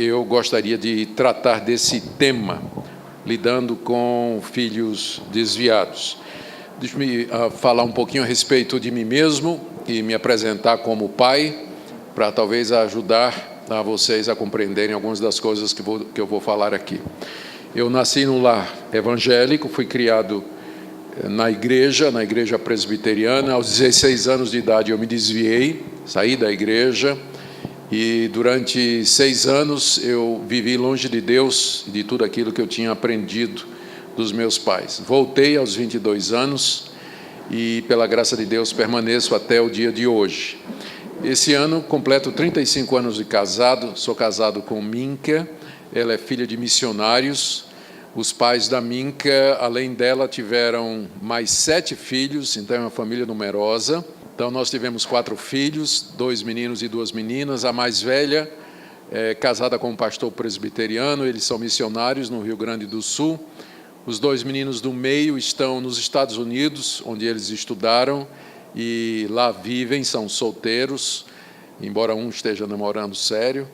eu gostaria de tratar desse tema, lidando com filhos desviados. Deixe-me falar um pouquinho a respeito de mim mesmo e me apresentar como pai, para talvez ajudar a vocês a compreenderem algumas das coisas que eu vou falar aqui. Eu nasci num lar evangélico, fui criado na igreja presbiteriana. Aos 16 anos de idade eu me desviei, saí da igreja e durante 6 anos eu vivi longe de Deus e de tudo aquilo que eu tinha aprendido dos meus pais. Voltei aos 22 anos e, pela graça de Deus, permaneço até o dia de hoje. Esse ano completo 35 anos de casado, sou casado com Minka, ela é filha de missionários. Os pais da Minka, além dela, tiveram mais 7 filhos, então é uma família numerosa. Então nós tivemos 4 filhos, 2 meninos e 2 meninas. A mais velha é casada com um pastor presbiteriano, eles são missionários no Rio Grande do Sul. Os 2 meninos do meio estão nos Estados Unidos, onde eles estudaram, e lá vivem, são solteiros, embora um esteja namorando sério.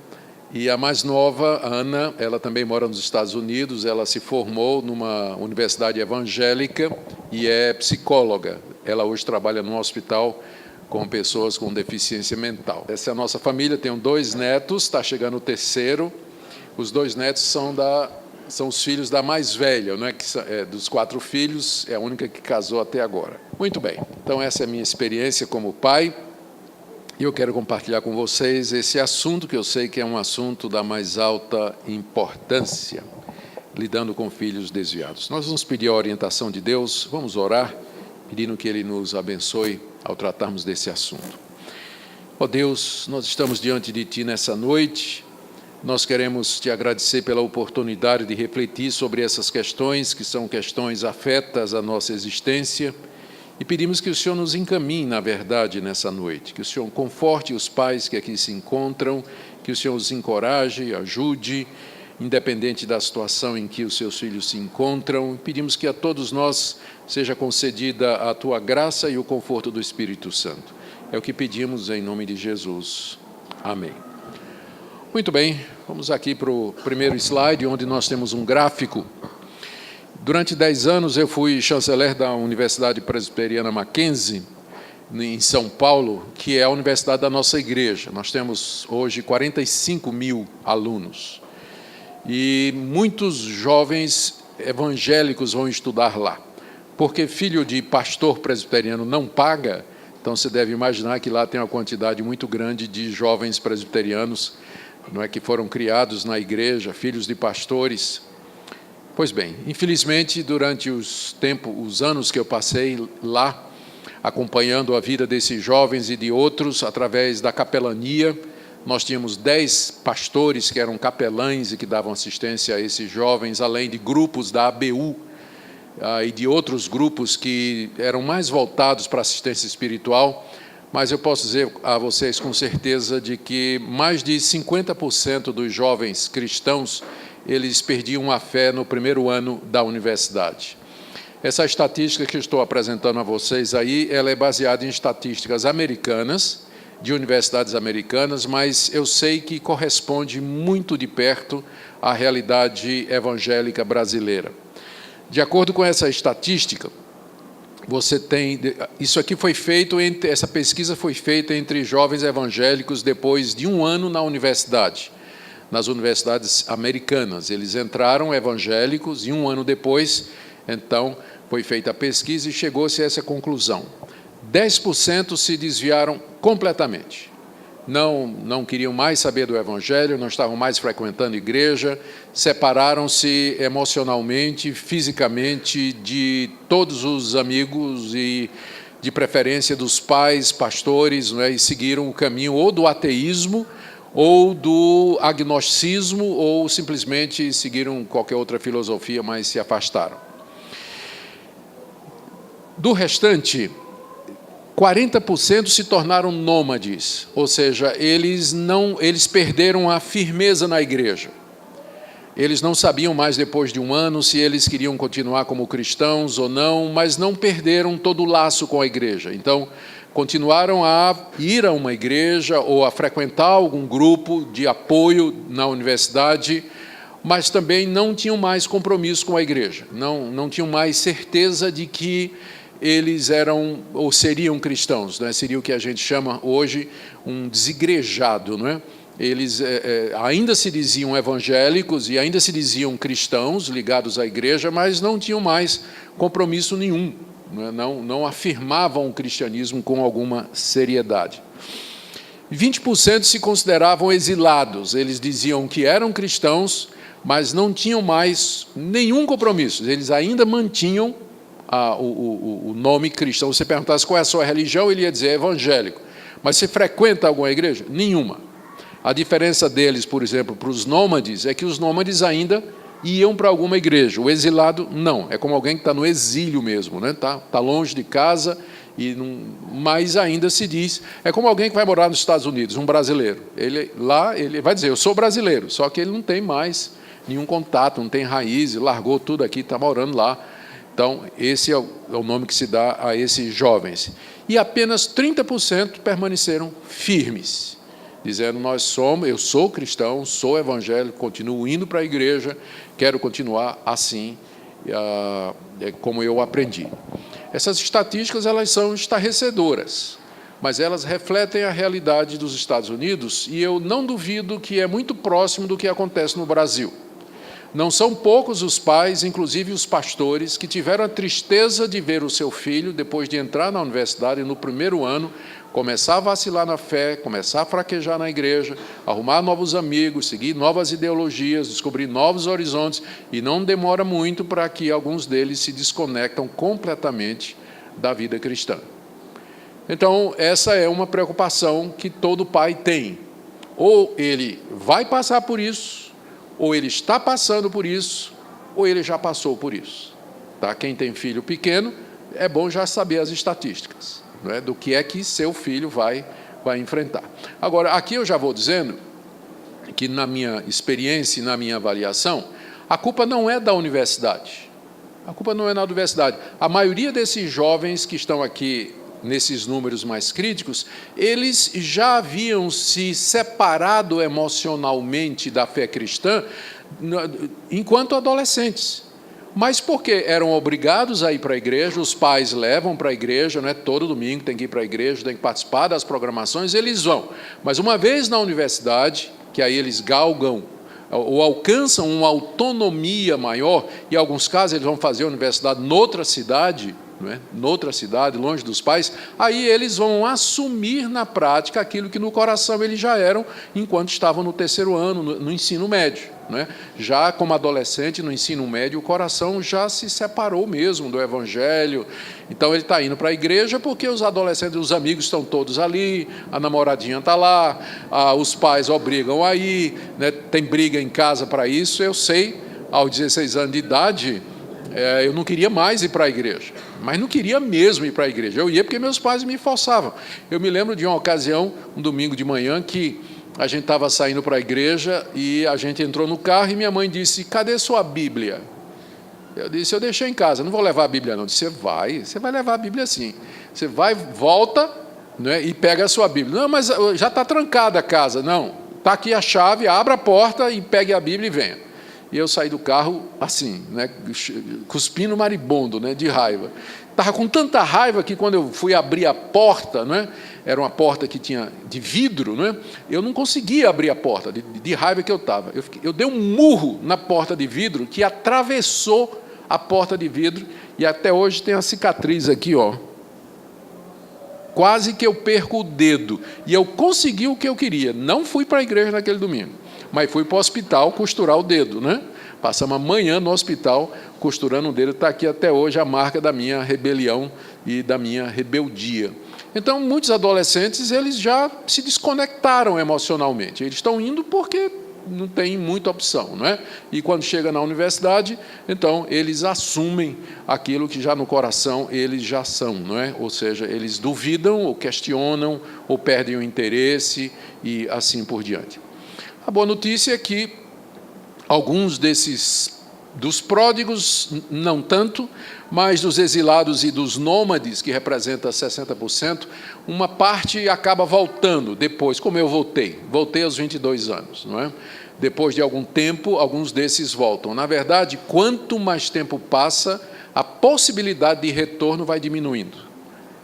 E a mais nova, a Ana, ela também mora nos Estados Unidos, ela se formou numa universidade evangélica e é psicóloga. Ela hoje trabalha num hospital com pessoas com deficiência mental. Essa é a nossa família, tenho 2 netos, está chegando o 3º. Os 2 netos são os filhos da mais velha, não é? Dos 4 filhos, é a única que casou até agora. Muito bem, então essa é a minha experiência como pai, e eu quero compartilhar com vocês esse assunto, que eu sei que é um assunto da mais alta importância, lidando com filhos desviados. Nós vamos pedir a orientação de Deus, vamos orar, pedindo que Ele nos abençoe ao tratarmos desse assunto. Ó Deus, nós estamos diante de Ti nessa noite. Nós queremos Te agradecer pela oportunidade de refletir sobre essas questões, que são questões afetas à nossa existência, e pedimos que o Senhor nos encaminhe, na verdade, nessa noite, que o Senhor conforte os pais que aqui se encontram, que o Senhor os encoraje, ajude, independente da situação em que os seus filhos se encontram. Pedimos que a todos nós seja concedida a Tua graça e o conforto do Espírito Santo. É o que pedimos em nome de Jesus. Amém. Muito bem, vamos aqui para o primeiro slide, onde nós temos um gráfico. Durante 10 anos eu fui chanceler da Universidade Presbiteriana Mackenzie, em São Paulo, que é a universidade da nossa igreja. Nós temos hoje 45 mil alunos. E muitos jovens evangélicos vão estudar lá. Porque filho de pastor presbiteriano não paga, então você deve imaginar que lá tem uma quantidade muito grande de jovens presbiterianos, não é, que foram criados na igreja, filhos de pastores. Pois bem, infelizmente, durante os anos que eu passei lá, acompanhando a vida desses jovens e de outros, através da capelania, nós tínhamos 10 pastores que eram capelães e que davam assistência a esses jovens, além de grupos da ABU e de outros grupos que eram mais voltados para a assistência espiritual, mas eu posso dizer a vocês com certeza de que mais de 50% dos jovens cristãos eles perdiam a fé no primeiro ano da universidade. Essa estatística que estou apresentando a vocês aí, ela é baseada em estatísticas americanas, de universidades americanas, mas eu sei que corresponde muito de perto à realidade evangélica brasileira. De acordo com essa estatística, você tem, isso aqui foi feito, essa pesquisa foi feita entre jovens evangélicos depois de 1 ano na universidade, nas universidades americanas. Eles entraram evangélicos e 1 ano depois, então, foi feita a pesquisa e chegou-se a essa conclusão. 10% se desviaram completamente. Não queriam mais saber do evangelho, não estavam mais frequentando igreja, separaram-se emocionalmente, fisicamente de todos os amigos e de preferência dos pais, pastores, não é? E seguiram o caminho ou do ateísmo, ou do agnosticismo, ou simplesmente seguiram qualquer outra filosofia, mas se afastaram. Do restante, 40% se tornaram nômades, ou seja, eles perderam a firmeza na igreja. Eles não sabiam mais, depois de 1 ano, se eles queriam continuar como cristãos ou não, mas não perderam todo o laço com a igreja. Então, continuaram a ir a uma igreja ou a frequentar algum grupo de apoio na universidade, mas também não tinham mais compromisso com a igreja, não tinham mais certeza de que eles eram ou seriam cristãos, né? Seria o que a gente chama hoje um desigrejado, não é? Eles ainda se diziam evangélicos e ainda se diziam cristãos ligados à igreja, mas não tinham mais compromisso nenhum, não afirmavam o cristianismo com alguma seriedade. 20% se consideravam exilados, eles diziam que eram cristãos, mas não tinham mais nenhum compromisso, eles ainda mantinham o nome cristão. Se você perguntasse qual é a sua religião, ele ia dizer evangélico. Mas você frequenta alguma igreja? Nenhuma. A diferença deles, por exemplo, para os nômades, é que os nômades ainda iam para alguma igreja. O exilado, não. É como alguém que está no exílio mesmo, né? Tá longe de casa, mas ainda se diz... É como alguém que vai morar nos Estados Unidos, um brasileiro. Ele vai dizer, eu sou brasileiro, só que ele não tem mais nenhum contato, não tem raiz, largou tudo aqui, está morando lá. Então, esse é o nome que se dá a esses jovens. E apenas 30% permaneceram firmes, dizendo, eu sou cristão, sou evangélico, continuo indo para a igreja, quero continuar assim, como eu aprendi. Essas estatísticas, elas são estarrecedoras, mas elas refletem a realidade dos Estados Unidos, e eu não duvido que é muito próximo do que acontece no Brasil. Não são poucos os pais, inclusive os pastores, que tiveram a tristeza de ver o seu filho, depois de entrar na universidade, no primeiro ano, começar a vacilar na fé, começar a fraquejar na igreja, arrumar novos amigos, seguir novas ideologias, descobrir novos horizontes, e não demora muito para que alguns deles se desconectam completamente da vida cristã. Então, essa é uma preocupação que todo pai tem. Ou ele vai passar por isso, ou ele está passando por isso, ou ele já passou por isso. Tá? Quem tem filho pequeno, é bom já saber as estatísticas, não é? Do que é que seu filho vai enfrentar. Agora, aqui eu já vou dizendo que, na minha experiência e na minha avaliação, a culpa não é da universidade. A culpa não é na universidade. A maioria desses jovens que estão aqui, nesses números mais críticos, eles já haviam se separado emocionalmente da fé cristã enquanto adolescentes. Mas porque eram obrigados a ir para a igreja, os pais levam para a igreja, não é? Todo domingo tem que ir para a igreja, tem que participar das programações, eles vão. Mas uma vez na universidade, que aí eles galgam ou alcançam uma autonomia maior, e em alguns casos eles vão fazer a universidade noutra cidade, não é? Noutra cidade, longe dos pais, aí eles vão assumir na prática aquilo que no coração eles já eram enquanto estavam no terceiro ano, no ensino médio. Não é? Já como adolescente, no ensino médio, o coração já se separou mesmo do evangelho. Então ele está indo para a igreja porque os adolescentes, os amigos estão todos ali, a namoradinha está lá, os pais obrigam a ir, né? Tem briga em casa para isso. Eu sei, aos 16 anos de idade, eu não queria mais ir para a igreja, mas não queria mesmo ir para a igreja. Eu ia porque meus pais me forçavam. Eu me lembro de uma ocasião, um domingo de manhã, que a gente estava saindo para a igreja e a gente entrou no carro e minha mãe disse, cadê sua Bíblia? Eu disse, eu deixei em casa, não vou levar a Bíblia não. Eu disse, você vai levar a Bíblia sim. Você vai, volta, né, e pega a sua Bíblia. Não, mas já está trancada a casa. Não, está aqui a chave, abra a porta e pegue a Bíblia e venha. E eu saí do carro assim, né, cuspindo maribondo, né, de raiva. Estava com tanta raiva que quando eu fui abrir a porta, né, era uma porta que tinha de vidro, né, eu não conseguia abrir a porta, de raiva que eu estava. Eu dei um murro na porta de vidro que atravessou a porta de vidro e até hoje tem a cicatriz aqui, ó. Quase que eu perco o dedo. E eu consegui o que eu queria. Não fui para a igreja naquele domingo, mas fui para o hospital costurar o dedo, né? Passamos a manhã no hospital costurando o dedo. Está aqui até hoje a marca da minha rebelião e da minha rebeldia. Então, muitos adolescentes, eles já se desconectaram emocionalmente. Eles estão indo porque não tem muita opção, não é? E quando chega na universidade, então, eles assumem aquilo que já no coração eles já são, não é? Ou seja, eles duvidam ou questionam ou perdem o interesse e assim por diante. A boa notícia é que alguns desses Dos pródigos, não tanto, mas dos exilados e dos nômades, que representa 60%, uma parte acaba voltando depois, como eu voltei aos 22 anos, não é? Depois de algum tempo, alguns desses voltam. Na verdade, quanto mais tempo passa, a possibilidade de retorno vai diminuindo.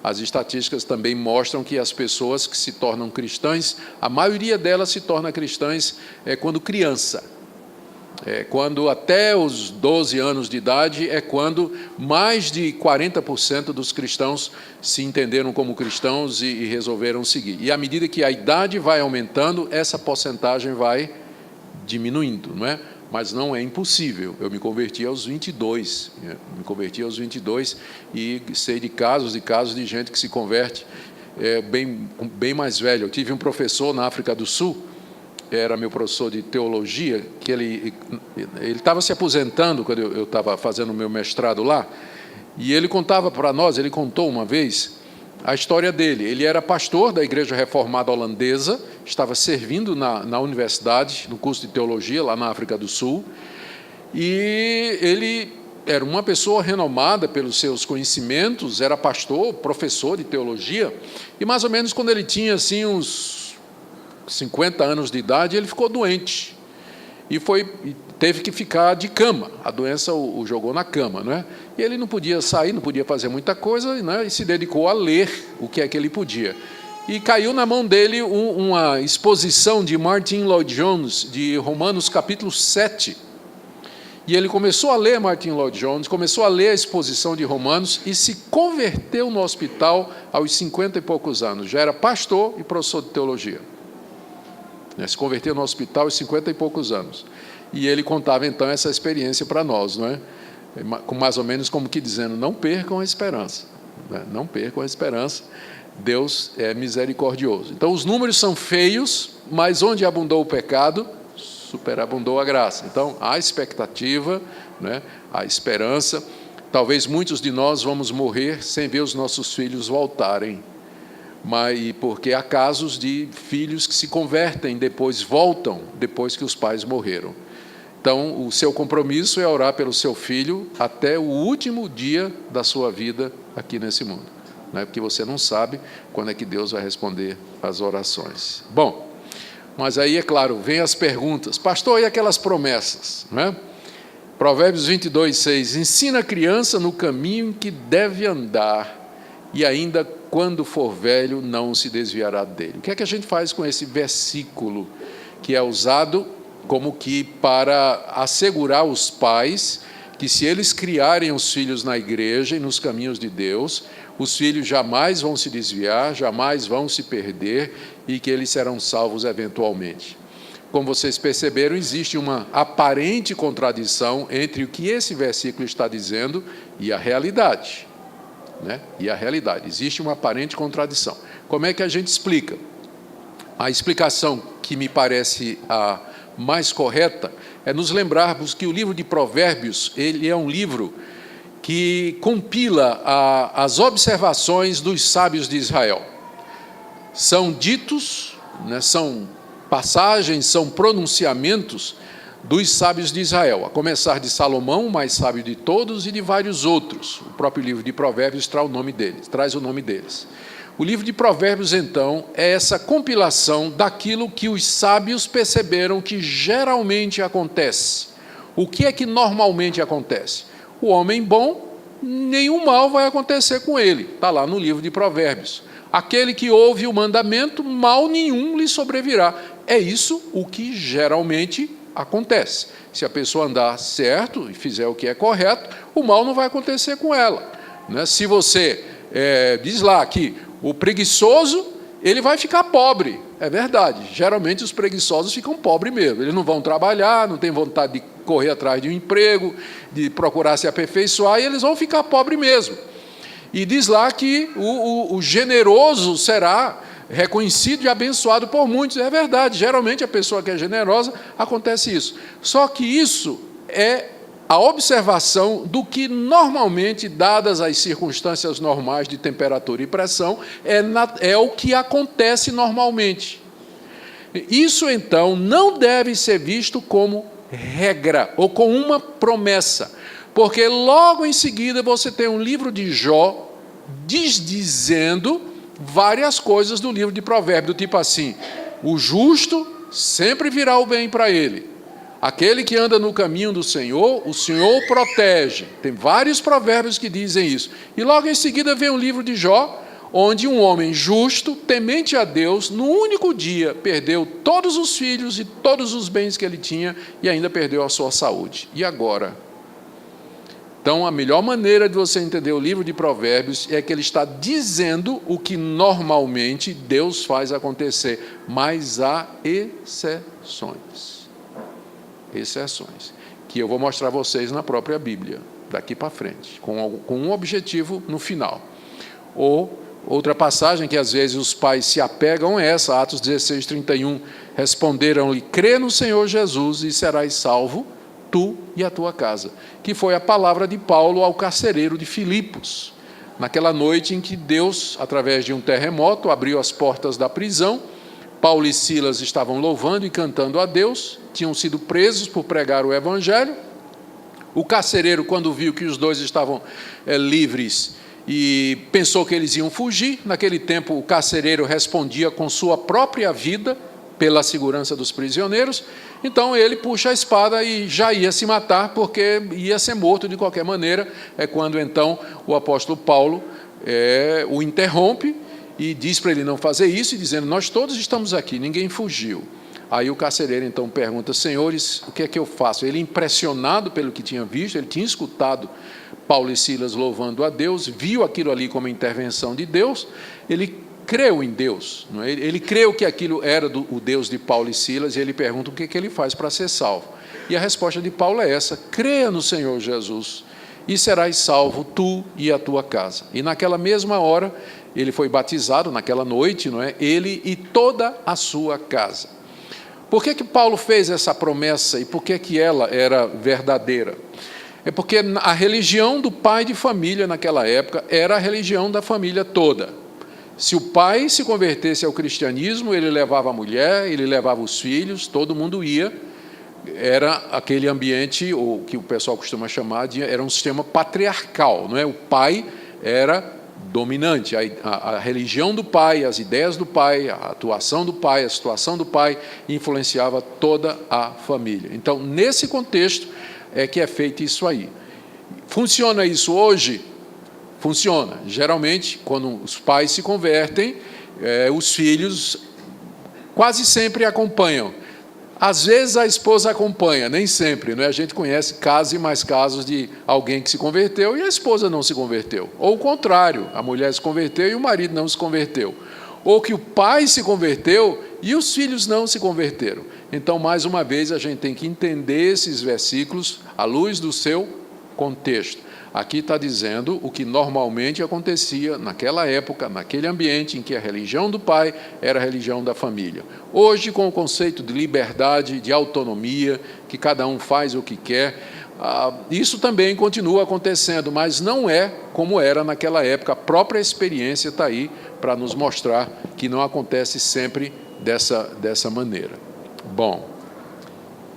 As estatísticas também mostram que as pessoas que se tornam cristãs, a maioria delas se torna cristãs quando criança. Quando até os 12 anos de idade é quando mais de 40% dos cristãos se entenderam como cristãos e resolveram seguir. E à medida que a idade vai aumentando, essa porcentagem vai diminuindo, não é? Mas não é impossível. Eu me converti aos 22, e sei de casos de gente que se converte bem mais velho. Eu tive um professor na África do Sul, era meu professor de teologia, que ele estava se aposentando quando eu estava fazendo o meu mestrado lá, e ele contava para nós, ele contou uma vez a história dele. Ele era pastor da Igreja Reformada Holandesa, estava servindo na universidade, no curso de teologia, lá na África do Sul, e ele era uma pessoa renomada pelos seus conhecimentos, era pastor, professor de teologia, e mais ou menos quando ele tinha assim uns 50 anos de idade, ele ficou doente e teve que ficar de cama. A doença o jogou na cama, não é? E ele não podia sair, não podia fazer muita coisa, né? E se dedicou a ler o que é que ele podia. E caiu na mão dele uma exposição de Martyn Lloyd-Jones, de Romanos capítulo 7. E ele começou a ler Martyn Lloyd-Jones, começou a ler a exposição de Romanos e se converteu no hospital aos 50 e poucos anos. Já era pastor e professor de teologia. Se converteu no hospital aos 50 e poucos anos. E ele contava, então, essa experiência para nós, não é? Mais ou menos como que dizendo, não percam a esperança. Não percam a esperança, Deus é misericordioso. Então, os números são feios, mas onde abundou o pecado, superabundou a graça. Então, há expectativa, né? Há esperança. Talvez muitos de nós vamos morrer sem ver os nossos filhos voltarem. Porque há casos de filhos que se convertem, depois voltam, depois que os pais morreram. Então, o seu compromisso é orar pelo seu filho até o último dia da sua vida aqui nesse mundo, né? Porque você não sabe quando é que Deus vai responder às orações. Bom, mas aí, é claro, vem as perguntas. Pastor, e aquelas promessas, né? Provérbios 22:6, ensina a criança no caminho em que deve andar, e ainda quando for velho, não se desviará dele. O que é que a gente faz com esse versículo, que é usado como que para assegurar os pais que se eles criarem os filhos na igreja e nos caminhos de Deus, os filhos jamais vão se desviar, jamais vão se perder e que eles serão salvos eventualmente. Como vocês perceberam, existe uma aparente contradição entre o que esse versículo está dizendo e a realidade. E a realidade, existe uma aparente contradição. Como é que a gente explica? A explicação que me parece a mais correta é nos lembrarmos que o livro de Provérbios, ele é um livro que compila as observações dos sábios de Israel. São ditos, são passagens, são pronunciamentos dos sábios de Israel, a começar de Salomão, o mais sábio de todos, e de vários outros. O próprio livro de Provérbios traz o nome deles. O livro de Provérbios, então, é essa compilação daquilo que os sábios perceberam que geralmente acontece. O que é que normalmente acontece? O homem bom, nenhum mal vai acontecer com ele. Está lá no livro de Provérbios. Aquele que ouve o mandamento, mal nenhum lhe sobrevirá. É isso o que geralmente acontece. Se a pessoa andar certo e fizer o que é correto, o mal não vai acontecer com ela. Se você diz lá que o preguiçoso, ele vai ficar pobre. É verdade. Geralmente os preguiçosos ficam pobres mesmo. Eles não vão trabalhar, não têm vontade de correr atrás de um emprego, de procurar se aperfeiçoar, e eles vão ficar pobres mesmo. E diz lá que o generoso será reconhecido e abençoado por muitos. É verdade, geralmente a pessoa que é generosa, acontece isso. Só que isso é a observação do que normalmente, dadas as circunstâncias normais de temperatura e pressão, é o que acontece normalmente. Isso, então, não deve ser visto como regra ou como uma promessa, porque logo em seguida você tem um livro de Jó desdizendo várias coisas do livro de Provérbios, do tipo assim: o justo sempre virá o bem para ele. Aquele que anda no caminho do Senhor, o Senhor o protege. Tem vários provérbios que dizem isso. E logo em seguida vem o livro de Jó, onde um homem justo, temente a Deus, no único dia perdeu todos os filhos e todos os bens que ele tinha e ainda perdeu a sua saúde. E agora? Então, a melhor maneira de você entender o livro de Provérbios é que ele está dizendo o que normalmente Deus faz acontecer, mas há exceções. Exceções, que eu vou mostrar a vocês na própria Bíblia, daqui para frente, com um objetivo no final. Ou outra passagem que às vezes os pais se apegam é essa, Atos 16, 31, responderam-lhe: crê no Senhor Jesus e serás salvo, tu e a tua casa, que foi a palavra de Paulo ao carcereiro de Filipos, naquela noite em que Deus, através de um terremoto, abriu as portas da prisão. Paulo e Silas estavam louvando e cantando a Deus, tinham sido presos por pregar o evangelho. O carcereiro, quando viu que os dois estavam livres e pensou que eles iam fugir, naquele tempo o carcereiro respondia com sua própria vida pela segurança dos prisioneiros. Então ele puxa a espada e já ia se matar, porque ia ser morto de qualquer maneira. É quando então o apóstolo Paulo o interrompe e diz para ele não fazer isso, e dizendo: nós todos estamos aqui, ninguém fugiu. Aí o carcereiro então pergunta: senhores, o que é que eu faço? Ele, impressionado pelo que tinha visto, ele tinha escutado Paulo e Silas louvando a Deus, viu aquilo ali como intervenção de Deus, ele creu em Deus, não é? Ele creu que aquilo era o Deus de Paulo e Silas, e ele pergunta o que ele faz para ser salvo. E a resposta de Paulo é essa: creia no Senhor Jesus e serás salvo, tu e a tua casa. E naquela mesma hora, ele foi batizado, naquela noite, não é? Ele e toda a sua casa. Por que Paulo fez essa promessa e por que ela era verdadeira? É porque a religião do pai de família naquela época era a religião da família toda. Se o pai se convertesse ao cristianismo, ele levava a mulher, ele levava os filhos, todo mundo ia. Era aquele ambiente, o que o pessoal costuma chamar de, era um sistema patriarcal, não é? O pai era dominante, a religião do pai, as ideias do pai, a atuação do pai, a situação do pai influenciava toda a família. Então, nesse contexto é que é feito isso aí. Funciona isso hoje? Funciona. Geralmente, quando os pais se convertem, os filhos quase sempre acompanham. Às vezes a esposa acompanha, nem sempre, não é? A gente conhece casos e mais casos de alguém que se converteu e a esposa não se converteu. Ou o contrário, a mulher se converteu e o marido não se converteu. Ou que o pai se converteu e os filhos não se converteram. Então, mais uma vez, a gente tem que entender esses versículos à luz do seu contexto. Aqui está dizendo o que normalmente acontecia naquela época, naquele ambiente em que a religião do pai era a religião da família. Hoje, com o conceito de liberdade, de autonomia, que cada um faz o que quer, isso também continua acontecendo, mas não é como era naquela época. A própria experiência está aí para nos mostrar que não acontece sempre dessa maneira. Bom,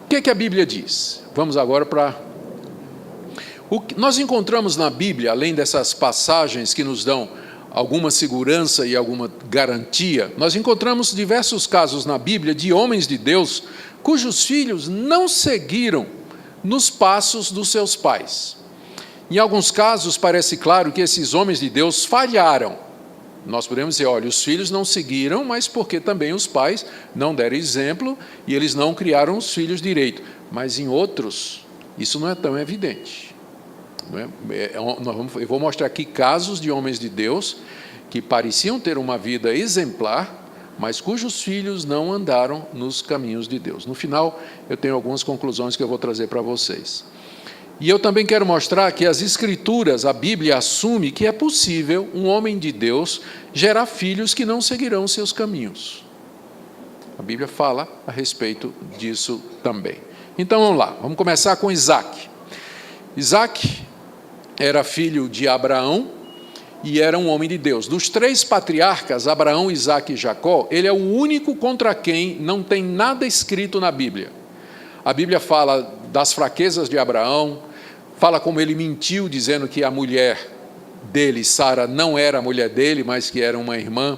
o que a Bíblia diz? Vamos agora para... O que nós encontramos na Bíblia, além dessas passagens que nos dão alguma segurança e alguma garantia, nós encontramos diversos casos na Bíblia de homens de Deus cujos filhos não seguiram nos passos dos seus pais. Em alguns casos, parece claro que esses homens de Deus falharam. Nós podemos dizer: olha, os filhos não seguiram, mas porque também os pais não deram exemplo e eles não criaram os filhos direito. Mas em outros, isso não é tão evidente. Eu vou mostrar aqui casos de homens de Deus que pareciam ter uma vida exemplar, mas cujos filhos não andaram nos caminhos de Deus. No final, eu tenho algumas conclusões que eu vou trazer para vocês. E eu também quero mostrar que as Escrituras, a Bíblia, assume que é possível um homem de Deus gerar filhos que não seguirão seus caminhos. A Bíblia fala a respeito disso também. Então, vamos lá. Vamos começar com Isaac. Isaac era filho de Abraão e era um homem de Deus. Dos 3 patriarcas, Abraão, Isaque e Jacó, ele é o único contra quem não tem nada escrito na Bíblia. A Bíblia fala das fraquezas de Abraão, fala como ele mentiu, dizendo que a mulher dele, Sara, não era a mulher dele, mas que era uma irmã.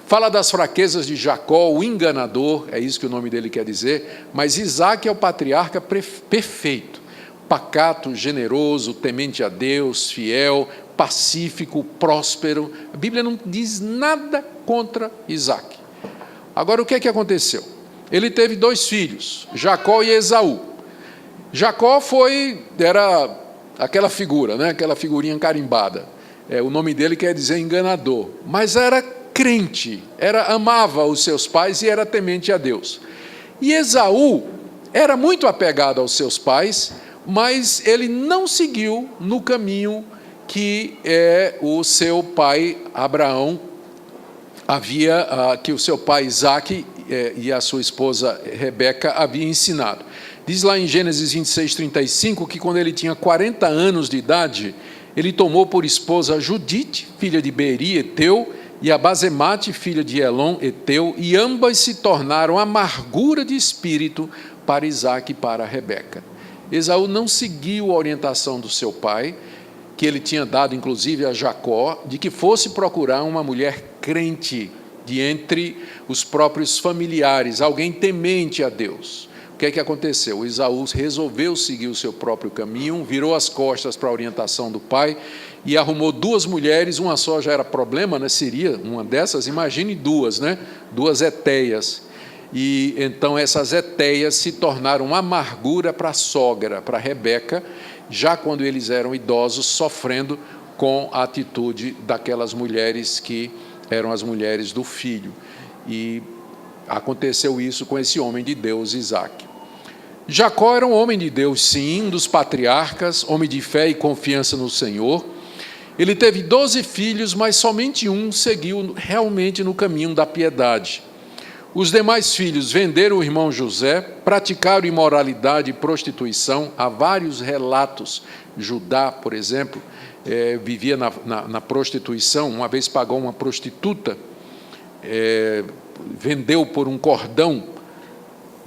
Fala das fraquezas de Jacó, o enganador, é isso que o nome dele quer dizer, mas Isaque é o patriarca perfeito, pacato, generoso, temente a Deus, fiel, pacífico, próspero. A Bíblia não diz nada contra Isaque. Agora, o que é que aconteceu? Ele teve 2 filhos, Jacó e Esaú. Jacó era aquela figura, né? Aquela figurinha carimbada. O nome dele quer dizer enganador, mas era crente, amava os seus pais e era temente a Deus. E Esaú era muito apegado aos seus pais, mas ele não seguiu no caminho que o seu pai Abraão que o seu pai Isaque e a sua esposa Rebeca haviam ensinado. Diz lá em Gênesis 26, 35, que quando ele tinha 40 anos de idade, ele tomou por esposa Judite, filha de Beeri, Eteu, e a Basemate, filha de Elon, Eteu, e ambas se tornaram amargura de espírito para Isaque e para Rebeca. Esaú não seguiu a orientação do seu pai, que ele tinha dado inclusive a Jacó, de que fosse procurar uma mulher crente de entre os próprios familiares, alguém temente a Deus. O que é que aconteceu? Esaú resolveu seguir o seu próprio caminho, virou as costas para a orientação do pai e arrumou 2 mulheres, uma só já era problema, né? Seria uma dessas, imagine 2, né? 2 etéias. E então essas etéias se tornaram uma amargura para a sogra, para Rebeca, já quando eles eram idosos, sofrendo com a atitude daquelas mulheres que eram as mulheres do filho. E aconteceu isso com esse homem de Deus, Isaque. Jacó era um homem de Deus, sim, um dos patriarcas, homem de fé e confiança no Senhor. Ele teve 12 filhos, mas somente um seguiu realmente no caminho da piedade. Os demais filhos venderam o irmão José, praticaram imoralidade e prostituição. Há vários relatos. Judá, por exemplo, vivia na prostituição. Uma vez pagou uma prostituta, vendeu por um cordão,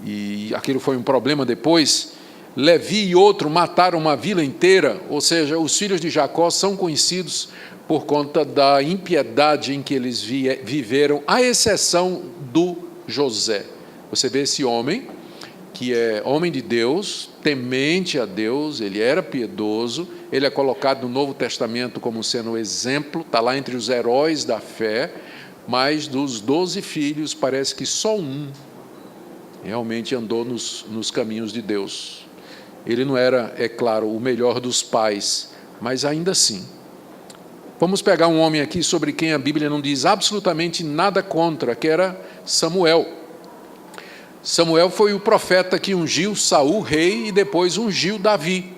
e aquilo foi um problema depois. Levi e outro mataram uma vila inteira, ou seja, os filhos de Jacó são conhecidos por conta da impiedade em que eles viveram, à exceção do José. Você vê esse homem, que é homem de Deus, temente a Deus, ele era piedoso, ele é colocado no Novo Testamento como sendo um exemplo, está lá entre os heróis da fé, mas dos 12 filhos, parece que só um realmente andou nos caminhos de Deus. Ele não era, é claro, o melhor dos pais, mas ainda assim. Vamos pegar um homem aqui sobre quem a Bíblia não diz absolutamente nada contra, que era Samuel. Samuel foi o profeta que ungiu Saul, rei, e depois ungiu Davi.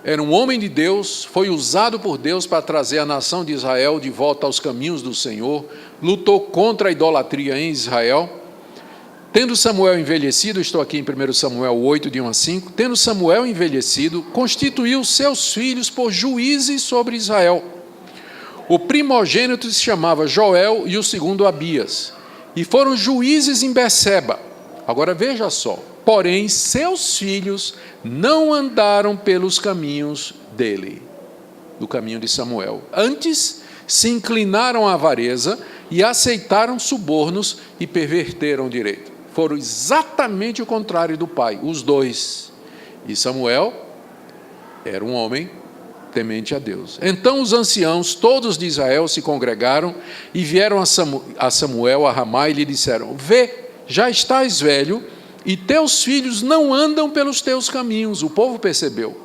Era um homem de Deus, foi usado por Deus para trazer a nação de Israel de volta aos caminhos do Senhor, lutou contra a idolatria em Israel. Tendo Samuel envelhecido, estou aqui em 1 Samuel 8, de 1 a 5, tendo Samuel envelhecido, constituiu seus filhos por juízes sobre Israel. O primogênito se chamava Joel e o segundo Abias, e foram juízes em Berseba. Agora veja só, porém seus filhos não andaram pelos caminhos dele, do caminho de Samuel. Antes se inclinaram à avareza e aceitaram subornos e perverteram o direito. Foram exatamente o contrário do pai, os dois. E Samuel era um homem temente a Deus. Então os anciãos, todos de Israel, se congregaram e vieram a Samuel, a Ramá, e lhe disseram: vê, já estás velho, e teus filhos não andam pelos teus caminhos. O povo percebeu.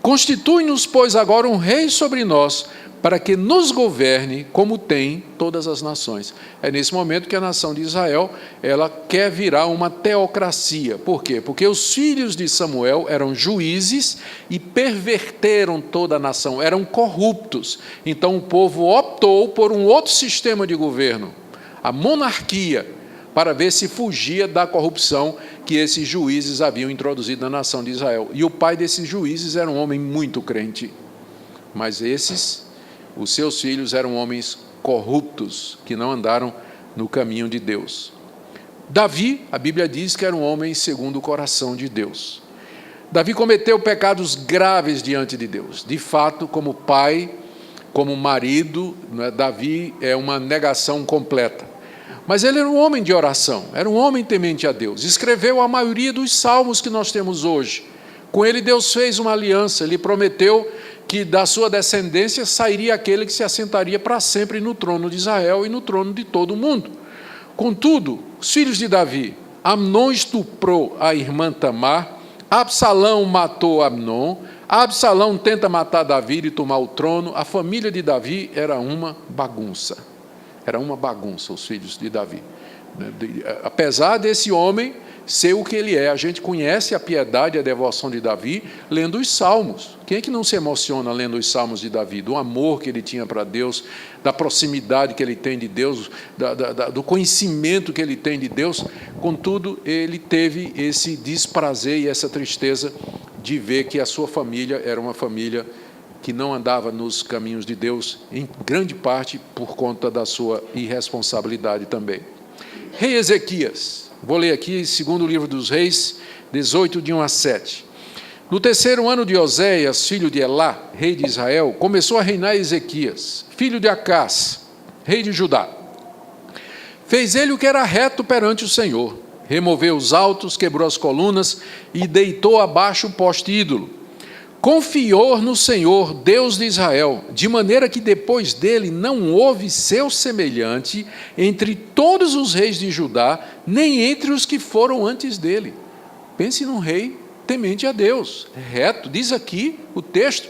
Constitui-nos, pois, agora um rei sobre nós, para que nos governe como tem todas as nações. É nesse momento que a nação de Israel, ela quer virar uma teocracia. Por quê? Porque os filhos de Samuel eram juízes e perverteram toda a nação, eram corruptos. Então o povo optou por um outro sistema de governo, a monarquia, para ver se fugia da corrupção que esses juízes haviam introduzido na nação de Israel. E o pai desses juízes era um homem muito crente. Mas esses os seus filhos eram homens corruptos, que não andaram no caminho de Deus. Davi, a Bíblia diz que era um homem segundo o coração de Deus. Davi cometeu pecados graves diante de Deus. De fato, como pai, como marido, Davi é uma negação completa. Mas ele era um homem de oração, era um homem temente a Deus. Escreveu a maioria dos salmos que nós temos hoje. Com ele Deus fez uma aliança, ele prometeu que da sua descendência sairia aquele que se assentaria para sempre no trono de Israel e no trono de todo o mundo. Contudo, os filhos de Davi, Amnon estuprou a irmã Tamar, Absalão matou Amnon, Absalão tenta matar Davi e tomar o trono. A família de Davi era uma bagunça. Era uma bagunça, os filhos de Davi. Apesar desse homem ser o que ele é, a gente conhece a piedade e a devoção de Davi lendo os salmos. Quem é que não se emociona lendo os salmos de Davi? Do amor que ele tinha para Deus, da proximidade que ele tem de Deus, do conhecimento que ele tem de Deus. Contudo, ele teve esse desprazer e essa tristeza de ver que a sua família era uma família que não andava nos caminhos de Deus, em grande parte por conta da sua irresponsabilidade também. Rei Ezequias, vou ler aqui, segundo livro dos Reis, 18, de 1 a 7. No terceiro ano de Oséias, filho de Elá, rei de Israel, começou a reinar Ezequias, filho de Acás, rei de Judá. Fez ele o que era reto perante o Senhor, removeu os altos, quebrou as colunas e deitou abaixo o poste ídolo. Confiou no Senhor, Deus de Israel, de maneira que depois dele não houve seu semelhante entre todos os reis de Judá, nem entre os que foram antes dele. Pense num rei temente a Deus, reto. Diz aqui o texto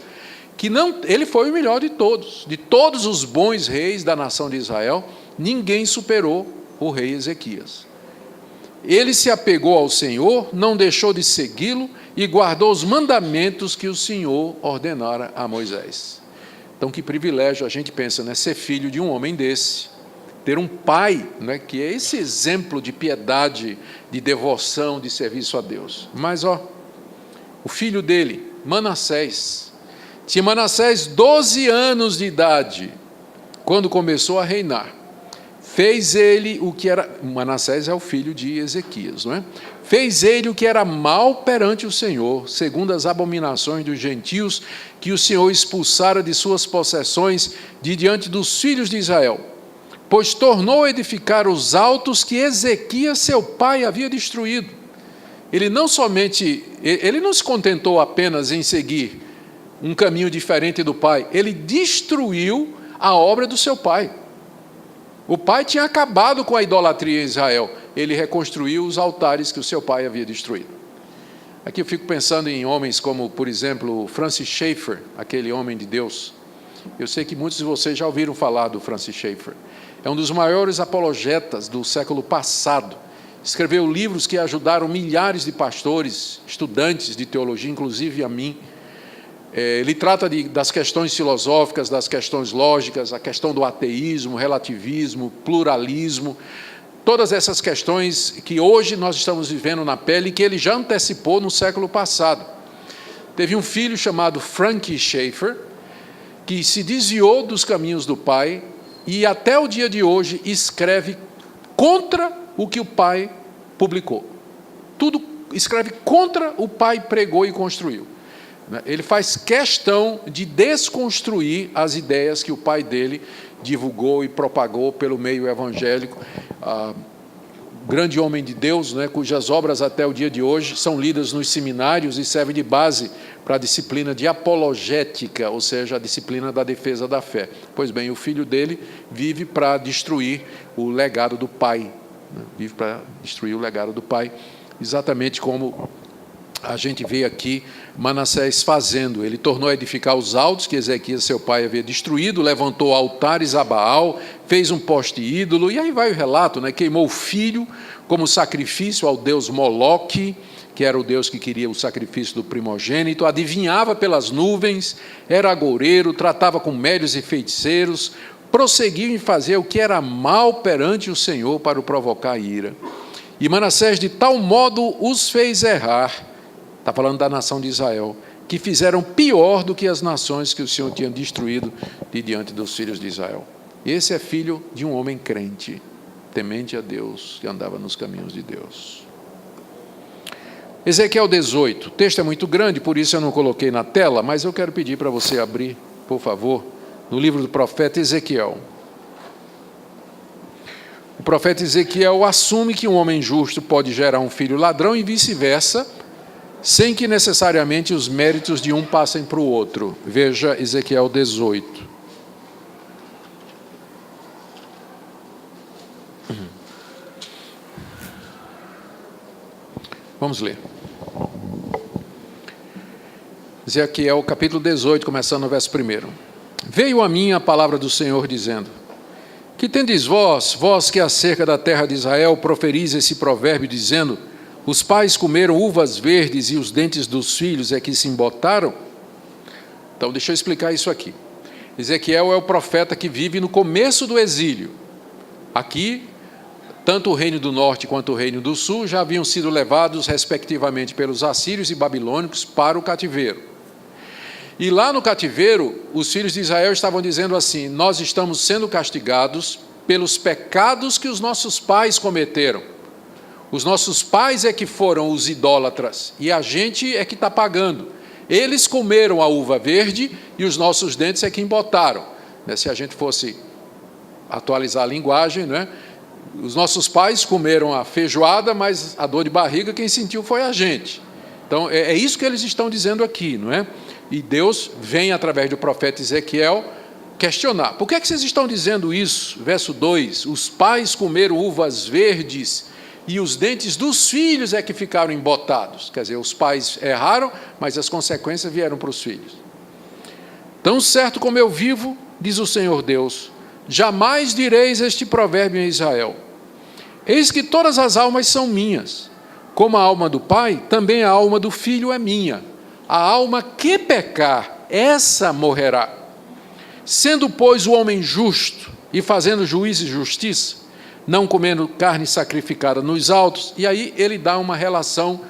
que ele foi o melhor de todos os bons reis da nação de Israel, ninguém superou o rei Ezequias. Ele se apegou ao Senhor, não deixou de segui-lo e guardou os mandamentos que o Senhor ordenara a Moisés. Então, que privilégio a gente pensa, né? Ser filho de um homem desse, ter um pai, né, que é esse exemplo de piedade, de devoção, de serviço a Deus. Mas, o filho dele, Manassés, tinha Manassés 12 anos de idade, quando começou a reinar. Fez ele o que era... Manassés é o filho de Ezequias, não é? Fez ele o que era mal perante o Senhor, segundo as abominações dos gentios, que o Senhor expulsara de suas possessões, de diante dos filhos de Israel. Pois tornou a edificar os altos que Ezequias, seu pai, havia destruído. Ele não se contentou apenas em seguir um caminho diferente do pai, ele destruiu a obra do seu pai. O pai tinha acabado com a idolatria em Israel. Ele reconstruiu os altares que o seu pai havia destruído. Aqui eu fico pensando em homens como, por exemplo, Francis Schaeffer, aquele homem de Deus. Eu sei que muitos de vocês já ouviram falar do Francis Schaeffer. É um dos maiores apologetas do século passado. Escreveu livros que ajudaram milhares de pastores, estudantes de teologia, inclusive a mim. Ele trata das questões filosóficas, das questões lógicas, a questão do ateísmo, relativismo, pluralismo, todas essas questões que hoje nós estamos vivendo na pele e que ele já antecipou no século passado. Teve um filho chamado Frank Schaeffer, que se desviou dos caminhos do pai e até o dia de hoje escreve contra o que o pai publicou. Tudo escreve contra o pai pregou e construiu. Ele faz questão de desconstruir as ideias que o pai dele divulgou e propagou pelo meio evangélico. Grande homem de Deus, né, cujas obras até o dia de hoje são lidas nos seminários e servem de base para a disciplina de apologética, ou seja, a disciplina da defesa da fé. Pois bem, o filho dele vive para destruir o legado do pai, né? Vive para destruir o legado do pai, exatamente como a gente vê aqui Manassés fazendo. Ele tornou a edificar os altos que Ezequias, seu pai, havia destruído, levantou altares a Baal, fez um poste ídolo, e aí vai o relato, né? Queimou o filho como sacrifício ao deus Moloque, que era o deus que queria o sacrifício do primogênito, adivinhava pelas nuvens, era agoureiro, tratava com médios e feiticeiros, prosseguiu em fazer o que era mal perante o Senhor para o provocar ira. E Manassés de tal modo os fez errar, está falando da nação de Israel, que fizeram pior do que as nações que o Senhor tinha destruído de diante dos filhos de Israel. Esse é filho de um homem crente, temente a Deus, que andava nos caminhos de Deus. Ezequiel 18, o texto é muito grande, por isso eu não coloquei na tela, mas eu quero pedir para você abrir, por favor, no livro do profeta Ezequiel. O profeta Ezequiel assume que um homem justo pode gerar um filho ladrão e vice-versa, sem que necessariamente os méritos de um passem para o outro. Veja Ezequiel 18. Vamos ler. Ezequiel capítulo 18, começando no verso 1. Veio a mim a palavra do Senhor dizendo: que tendes vós, vós que acerca da terra de Israel proferis esse provérbio dizendo: os pais comeram uvas verdes e os dentes dos filhos é que se embotaram? Então deixa eu explicar isso aqui. Ezequiel é o profeta que vive no começo do exílio. Aqui, tanto o reino do norte quanto o reino do sul já haviam sido levados respectivamente pelos assírios e babilônicos para o cativeiro. E lá no cativeiro, os filhos de Israel estavam dizendo assim: nós estamos sendo castigados pelos pecados que os nossos pais cometeram. Os nossos pais é que foram os idólatras, e a gente é que está pagando. Eles comeram a uva verde e os nossos dentes é que embotaram. Se a gente fosse atualizar a linguagem, né? Os nossos pais comeram a feijoada, mas a dor de barriga quem sentiu foi a gente. Então é isso que eles estão dizendo aqui, não é? E Deus vem através do profeta Ezequiel questionar: por que é que vocês estão dizendo isso? Verso 2: os pais comeram uvas verdes e os dentes dos filhos é que ficaram embotados. Quer dizer, os pais erraram, mas as consequências vieram para os filhos. Tão certo como eu vivo, diz o Senhor Deus, jamais direis este provérbio em Israel: eis que todas as almas são minhas, como a alma do pai, também a alma do filho é minha. A alma que pecar, essa morrerá. Sendo, pois, o homem justo e fazendo juízo e justiça, não comendo carne sacrificada nos altos, e aí ele dá uma relação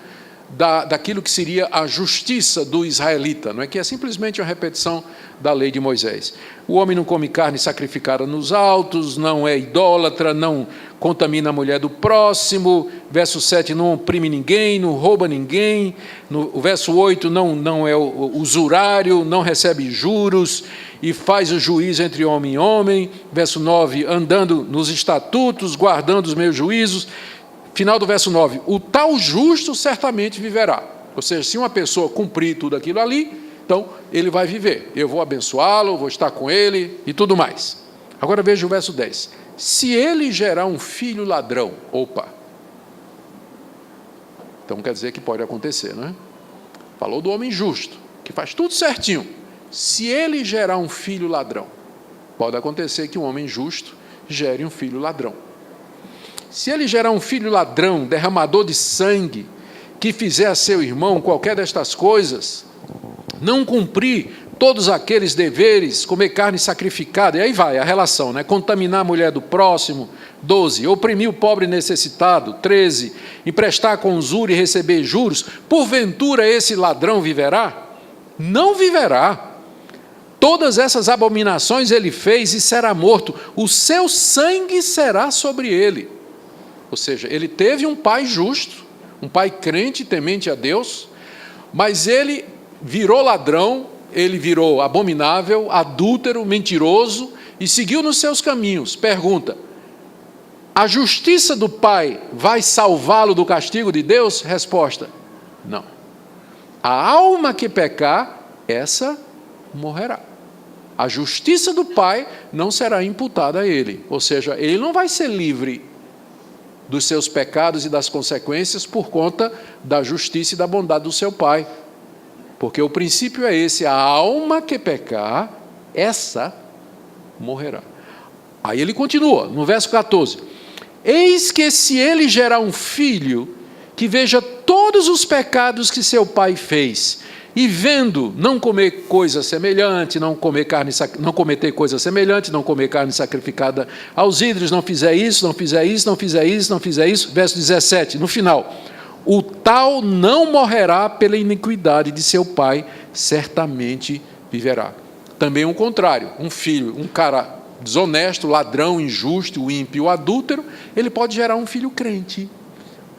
daquilo que seria a justiça do israelita, não é? Que é simplesmente uma repetição da lei de Moisés. O homem não come carne sacrificada nos altos, não é idólatra, não contamina a mulher do próximo. Verso 7, não oprime ninguém, não rouba ninguém. O verso 8, não é usurário, não recebe juros e faz o juízo entre homem e homem. Verso 9, andando nos estatutos, guardando os meus juízos. Final do verso 9, o tal justo certamente viverá. Ou seja, se uma pessoa cumprir tudo aquilo ali, então ele vai viver. Eu vou abençoá-lo, vou estar com ele e tudo mais. Agora veja o verso 10. Se ele gerar um filho ladrão, opa. Então quer dizer que pode acontecer, não é? Falou do homem justo, que faz tudo certinho. Se ele gerar um filho ladrão, pode acontecer que um homem justo gere um filho ladrão. Se ele gerar um filho ladrão, derramador de sangue, que fizer a seu irmão qualquer destas coisas, não cumprir todos aqueles deveres, comer carne sacrificada, e aí vai a relação, né? Contaminar a mulher do próximo, 12, oprimir o pobre necessitado, 13, emprestar com usura e receber juros, porventura esse ladrão viverá? Não viverá. Todas essas abominações ele fez e será morto, o seu sangue será sobre ele. Ou seja, ele teve um pai justo, um pai crente, temente a Deus, mas ele virou ladrão, ele virou abominável, adúltero, mentiroso e seguiu nos seus caminhos. Pergunta: a justiça do pai vai salvá-lo do castigo de Deus? Resposta: não. A alma que pecar, essa morrerá. A justiça do pai não será imputada a ele, ou seja, ele não vai ser livre dos seus pecados e das consequências por conta da justiça e da bondade do seu pai. Porque o princípio é esse: a alma que pecar, essa morrerá. Aí ele continua, no verso 14: eis que se ele gerar um filho, que veja todos os pecados que seu pai fez, e vendo não comer coisa semelhante, não cometer coisa semelhante, não comer carne sacrificada aos ídolos, não fizer isso, não fizer isso, não fizer isso, não fizer isso. Verso 17, no final: o tal não morrerá pela iniquidade de seu pai, certamente viverá. Também o contrário, um filho, um cara desonesto, ladrão, injusto, ímpio, adúltero, ele pode gerar um filho crente.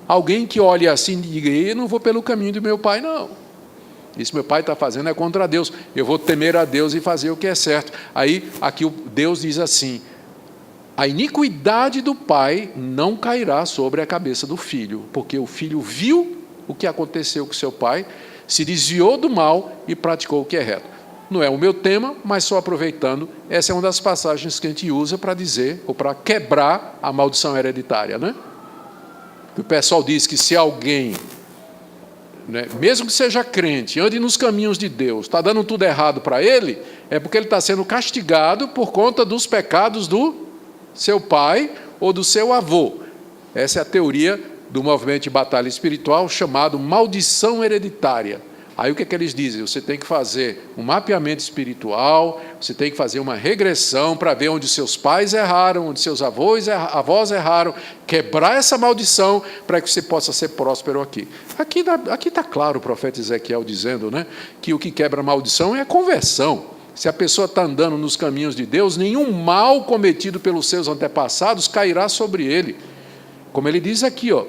Alguém que olhe assim e diga, eu não vou pelo caminho do meu pai, não. Isso meu pai está fazendo é contra Deus. Eu vou temer a Deus e fazer o que é certo. Aí, aqui Deus diz assim, a iniquidade do pai não cairá sobre a cabeça do filho, porque o filho viu o que aconteceu com seu pai, se desviou do mal e praticou o que é reto. Não é o meu tema, mas só aproveitando, essa é uma das passagens que a gente usa para dizer, ou para quebrar a maldição hereditária, né? O pessoal diz que se alguém, né, mesmo que seja crente, ande nos caminhos de Deus, está dando tudo errado para ele, é porque ele está sendo castigado por conta dos pecados do seu pai ou do seu avô. Essa é a teoria do movimento de batalha espiritual chamado maldição hereditária. Aí o que é que eles dizem? Você tem que fazer um mapeamento espiritual, você tem que fazer uma regressão para ver onde seus pais erraram, onde seus avós erraram, quebrar essa maldição para que você possa ser próspero aqui. Aqui está claro o profeta Ezequiel dizendo, né, que o que quebra a maldição é a conversão. Se a pessoa está andando nos caminhos de Deus, nenhum mal cometido pelos seus antepassados cairá sobre ele. Como ele diz aqui, ó,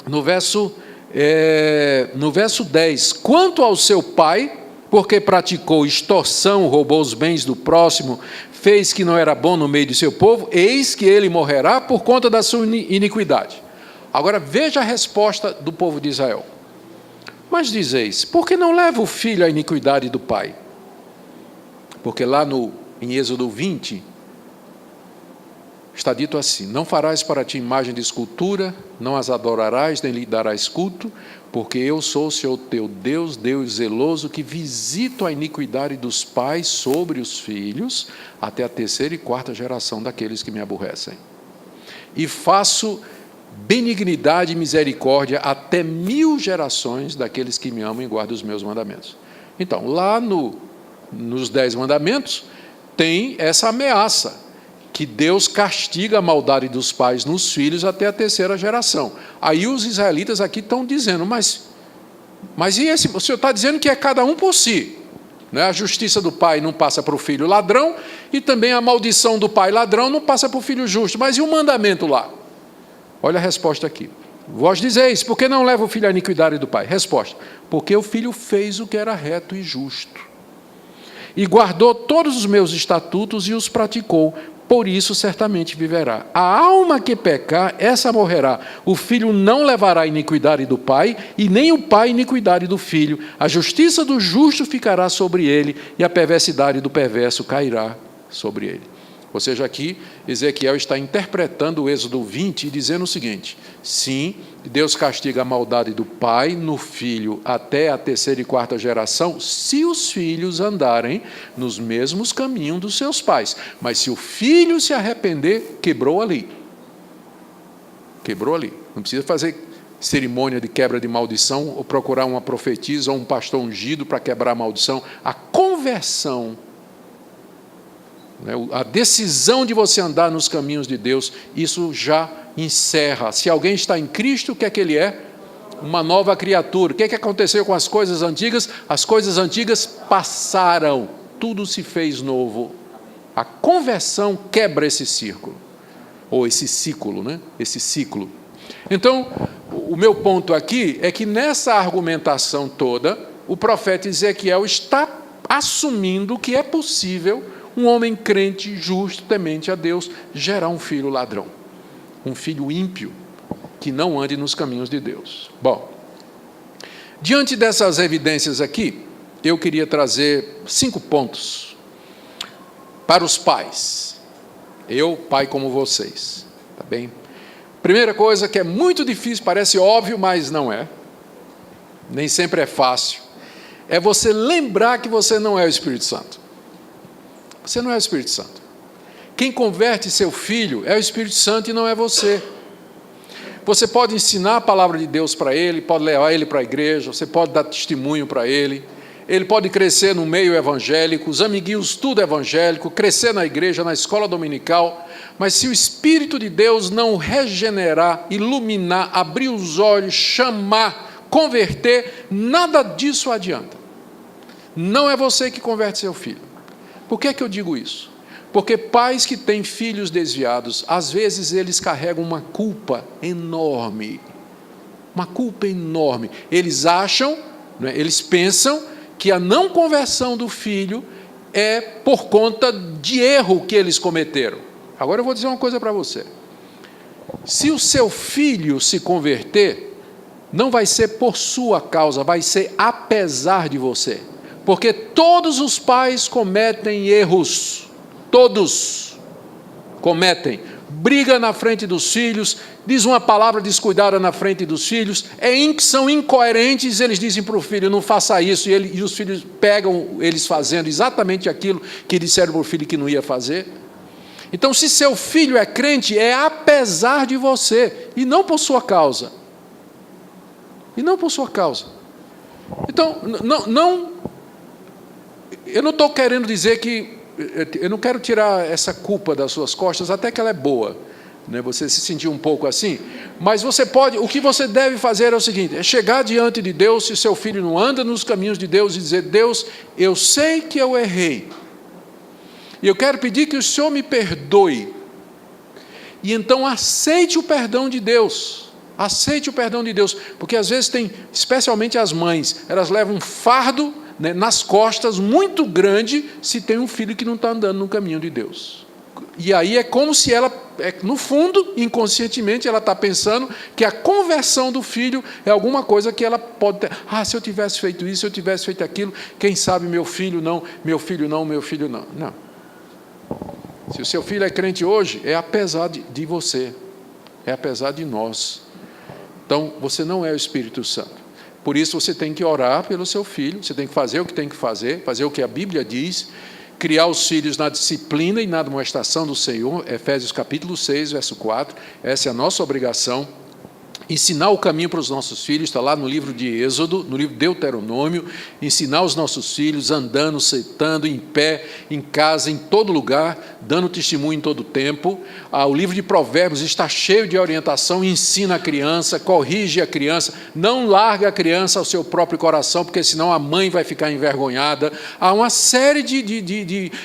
no verso 10, quanto ao seu pai, porque praticou extorsão, roubou os bens do próximo, fez que não era bom no meio de seu povo, eis que ele morrerá por conta da sua iniquidade. Agora veja a resposta do povo de Israel. Mas dizeis, por que não leva o filho à iniquidade do pai? Porque lá em Êxodo 20, está dito assim, não farás para ti imagem de escultura, não as adorarás, nem lhe darás culto, porque eu sou o Senhor teu Deus, Deus zeloso, que visito a iniquidade dos pais sobre os filhos, até a 3ª e 4ª geração daqueles que me aborrecem. E faço benignidade e misericórdia até 1000 gerações daqueles que me amam e guardam os meus mandamentos. Então, lá nos 10 mandamentos, tem essa ameaça, que Deus castiga a maldade dos pais nos filhos até a 3ª geração. Aí os israelitas aqui estão dizendo, mas e esse? O Senhor está dizendo que é cada um por si. Né? A justiça do pai não passa para o filho ladrão, e também a maldição do pai ladrão não passa para o filho justo. Mas e o mandamento lá? Olha a resposta aqui. Vós dizeis, por que não leva o filho à iniquidade do pai? Resposta, porque o filho fez o que era reto e justo, e guardou todos os meus estatutos e os praticou, por isso certamente viverá. A alma que pecar, essa morrerá. O filho não levará a iniquidade do pai, e nem o pai a iniquidade do filho. A justiça do justo ficará sobre ele, e a perversidade do perverso cairá sobre ele. Ou seja, aqui Ezequiel está interpretando o Êxodo 20 e dizendo o seguinte, sim, Deus castiga a maldade do pai no filho até a 3ª e 4ª geração, se os filhos andarem nos mesmos caminhos dos seus pais. Mas se o filho se arrepender, quebrou ali. Quebrou ali. Não precisa fazer cerimônia de quebra de maldição ou procurar uma profetisa ou um pastor ungido para quebrar a maldição. A conversão, a decisão de você andar nos caminhos de Deus, isso já encerra. Se alguém está em Cristo, o que é que ele é? Uma nova criatura. O que é que aconteceu com as coisas antigas? As coisas antigas passaram, tudo se fez novo. A conversão quebra esse círculo, ou esse ciclo, né? Esse ciclo. Então, o meu ponto aqui é que nessa argumentação toda, o profeta Ezequiel está assumindo que é possível um homem crente, justo, temente a Deus, gerar um filho ladrão, um filho ímpio, que não ande nos caminhos de Deus. Bom, diante dessas evidências aqui, eu queria trazer 5 pontos para os pais. Eu, pai como vocês, tá bem? Primeira coisa que é muito difícil, parece óbvio, mas não é. Nem sempre é fácil. É você lembrar que você não é o Espírito Santo. Você não é o Espírito Santo. Quem converte seu filho é o Espírito Santo e não é você. Você pode ensinar a palavra de Deus para ele, pode levar ele para a igreja, você pode dar testemunho para ele pode crescer no meio evangélico, os amiguinhos tudo evangélico, crescer na igreja, na escola dominical, Mas se o Espírito de Deus não regenerar, iluminar, abrir os olhos, chamar, converter, nada disso adianta. Não é você que converte seu filho. Por que eu digo isso? Porque pais que têm filhos desviados, às vezes eles carregam uma culpa enorme. Uma culpa enorme. Eles acham, eles pensam que a não conversão do filho é por conta de erro que eles cometeram. Agora eu vou dizer uma coisa para você. Se o seu filho se converter, não vai ser por sua causa, vai ser apesar de você. Porque todos os pais cometem erros. Todos cometem. Briga na frente dos filhos, diz uma palavra descuidada na frente dos filhos, são incoerentes, eles dizem para o filho, não faça isso, e os filhos pegam eles fazendo exatamente aquilo que disseram para o filho que não ia fazer. Então, se seu filho é crente, é apesar de você, e não por sua causa. E não por sua causa. Então, eu não estou querendo dizer que, eu não quero tirar essa culpa das suas costas, até que ela é boa, né? Você se sentir um pouco assim, mas você pode, o que você deve fazer é o seguinte, é chegar diante de Deus, se seu filho não anda nos caminhos de Deus, e dizer, Deus, eu sei que eu errei, e eu quero pedir que o Senhor me perdoe, e então aceite o perdão de Deus, aceite o perdão de Deus, porque às vezes tem, especialmente as mães, elas levam um fardo, né, nas costas muito grande, se tem um filho que não está andando no caminho de Deus. E aí é como se ela, no fundo, inconscientemente, ela está pensando que a conversão do filho é alguma coisa que ela pode ter. Se eu tivesse feito isso, se eu tivesse feito aquilo, quem sabe meu filho não. Não. Se o seu filho é crente hoje, é apesar de você, é apesar de nós. Então, você não é o Espírito Santo. Por isso, você tem que orar pelo seu filho, você tem que fazer o que tem que fazer o que a Bíblia diz, criar os filhos na disciplina e na admoestação do Senhor, Efésios capítulo 6, verso 4, essa é a nossa obrigação. Ensinar o caminho para os nossos filhos, está lá no livro de Êxodo, no livro de Deuteronômio, ensinar os nossos filhos andando, sentando, em pé, em casa, em todo lugar, dando testemunho em todo tempo. O livro de Provérbios está cheio de orientação, ensina a criança, corrige a criança, não larga a criança ao seu próprio coração, porque senão a mãe vai ficar envergonhada. Há uma série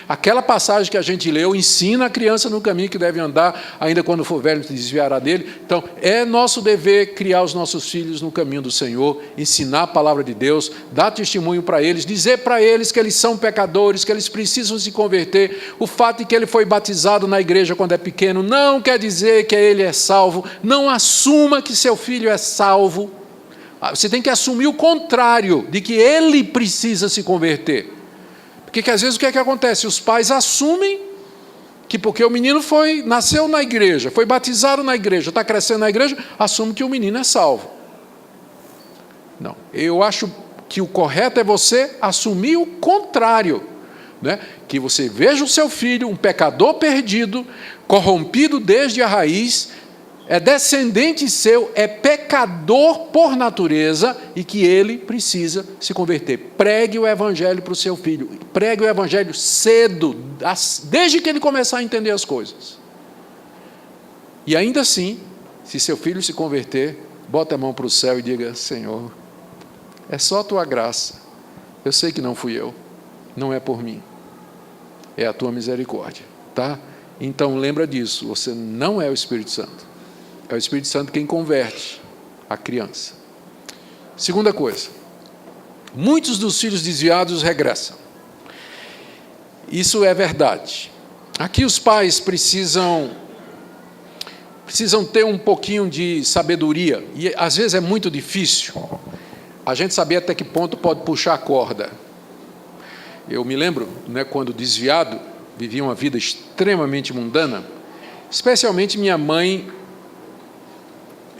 aquela passagem que a gente leu, ensina a criança no caminho que deve andar, ainda quando for velho se desviará dele. Então, é nosso dever criar os nossos filhos no caminho do Senhor, ensinar a palavra de Deus, dar testemunho para eles, dizer para eles que eles são pecadores, que eles precisam se converter. O fato de que ele foi batizado na igreja quando é pequeno não quer dizer que ele é salvo. Não assuma que seu filho é salvo. Você tem que assumir o contrário, de que ele precisa se converter. Porque às vezes o que é que acontece? Os pais assumem que porque o menino nasceu na igreja, foi batizado na igreja, está crescendo na igreja, assume que o menino é salvo. Não, eu acho que o correto é você assumir o contrário, né? Que você veja o seu filho, um pecador perdido, corrompido desde a raiz, é descendente seu, é pecador por natureza e que ele precisa se converter. Pregue o evangelho para o seu filho, pregue o evangelho cedo, desde que ele começar a entender as coisas. E ainda assim, se seu filho se converter, bota a mão para o céu e diga, Senhor, é só a tua graça, eu sei que não fui eu, não é por mim, é a tua misericórdia, tá? Então lembra disso, você não é o Espírito Santo. É o Espírito Santo quem converte a criança. Segunda coisa, muitos dos filhos desviados regressam. Isso é verdade. Aqui os pais precisam ter um pouquinho de sabedoria, e às vezes é muito difícil a gente saber até que ponto pode puxar a corda. Eu me lembro, né, quando desviado, vivia uma vida extremamente mundana, especialmente minha mãe,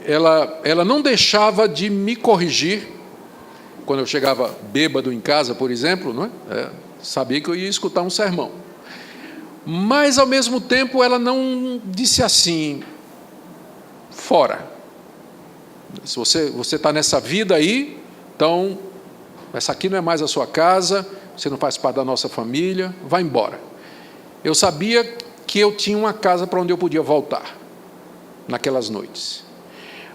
ela não deixava de me corrigir, quando eu chegava bêbado em casa, por exemplo, não é? Sabia que eu ia escutar um sermão. Mas, ao mesmo tempo, ela não disse assim, fora. Se você está nessa vida aí, então, essa aqui não é mais a sua casa, você não faz parte da nossa família, vai embora. Eu sabia que eu tinha uma casa para onde eu podia voltar, naquelas noites.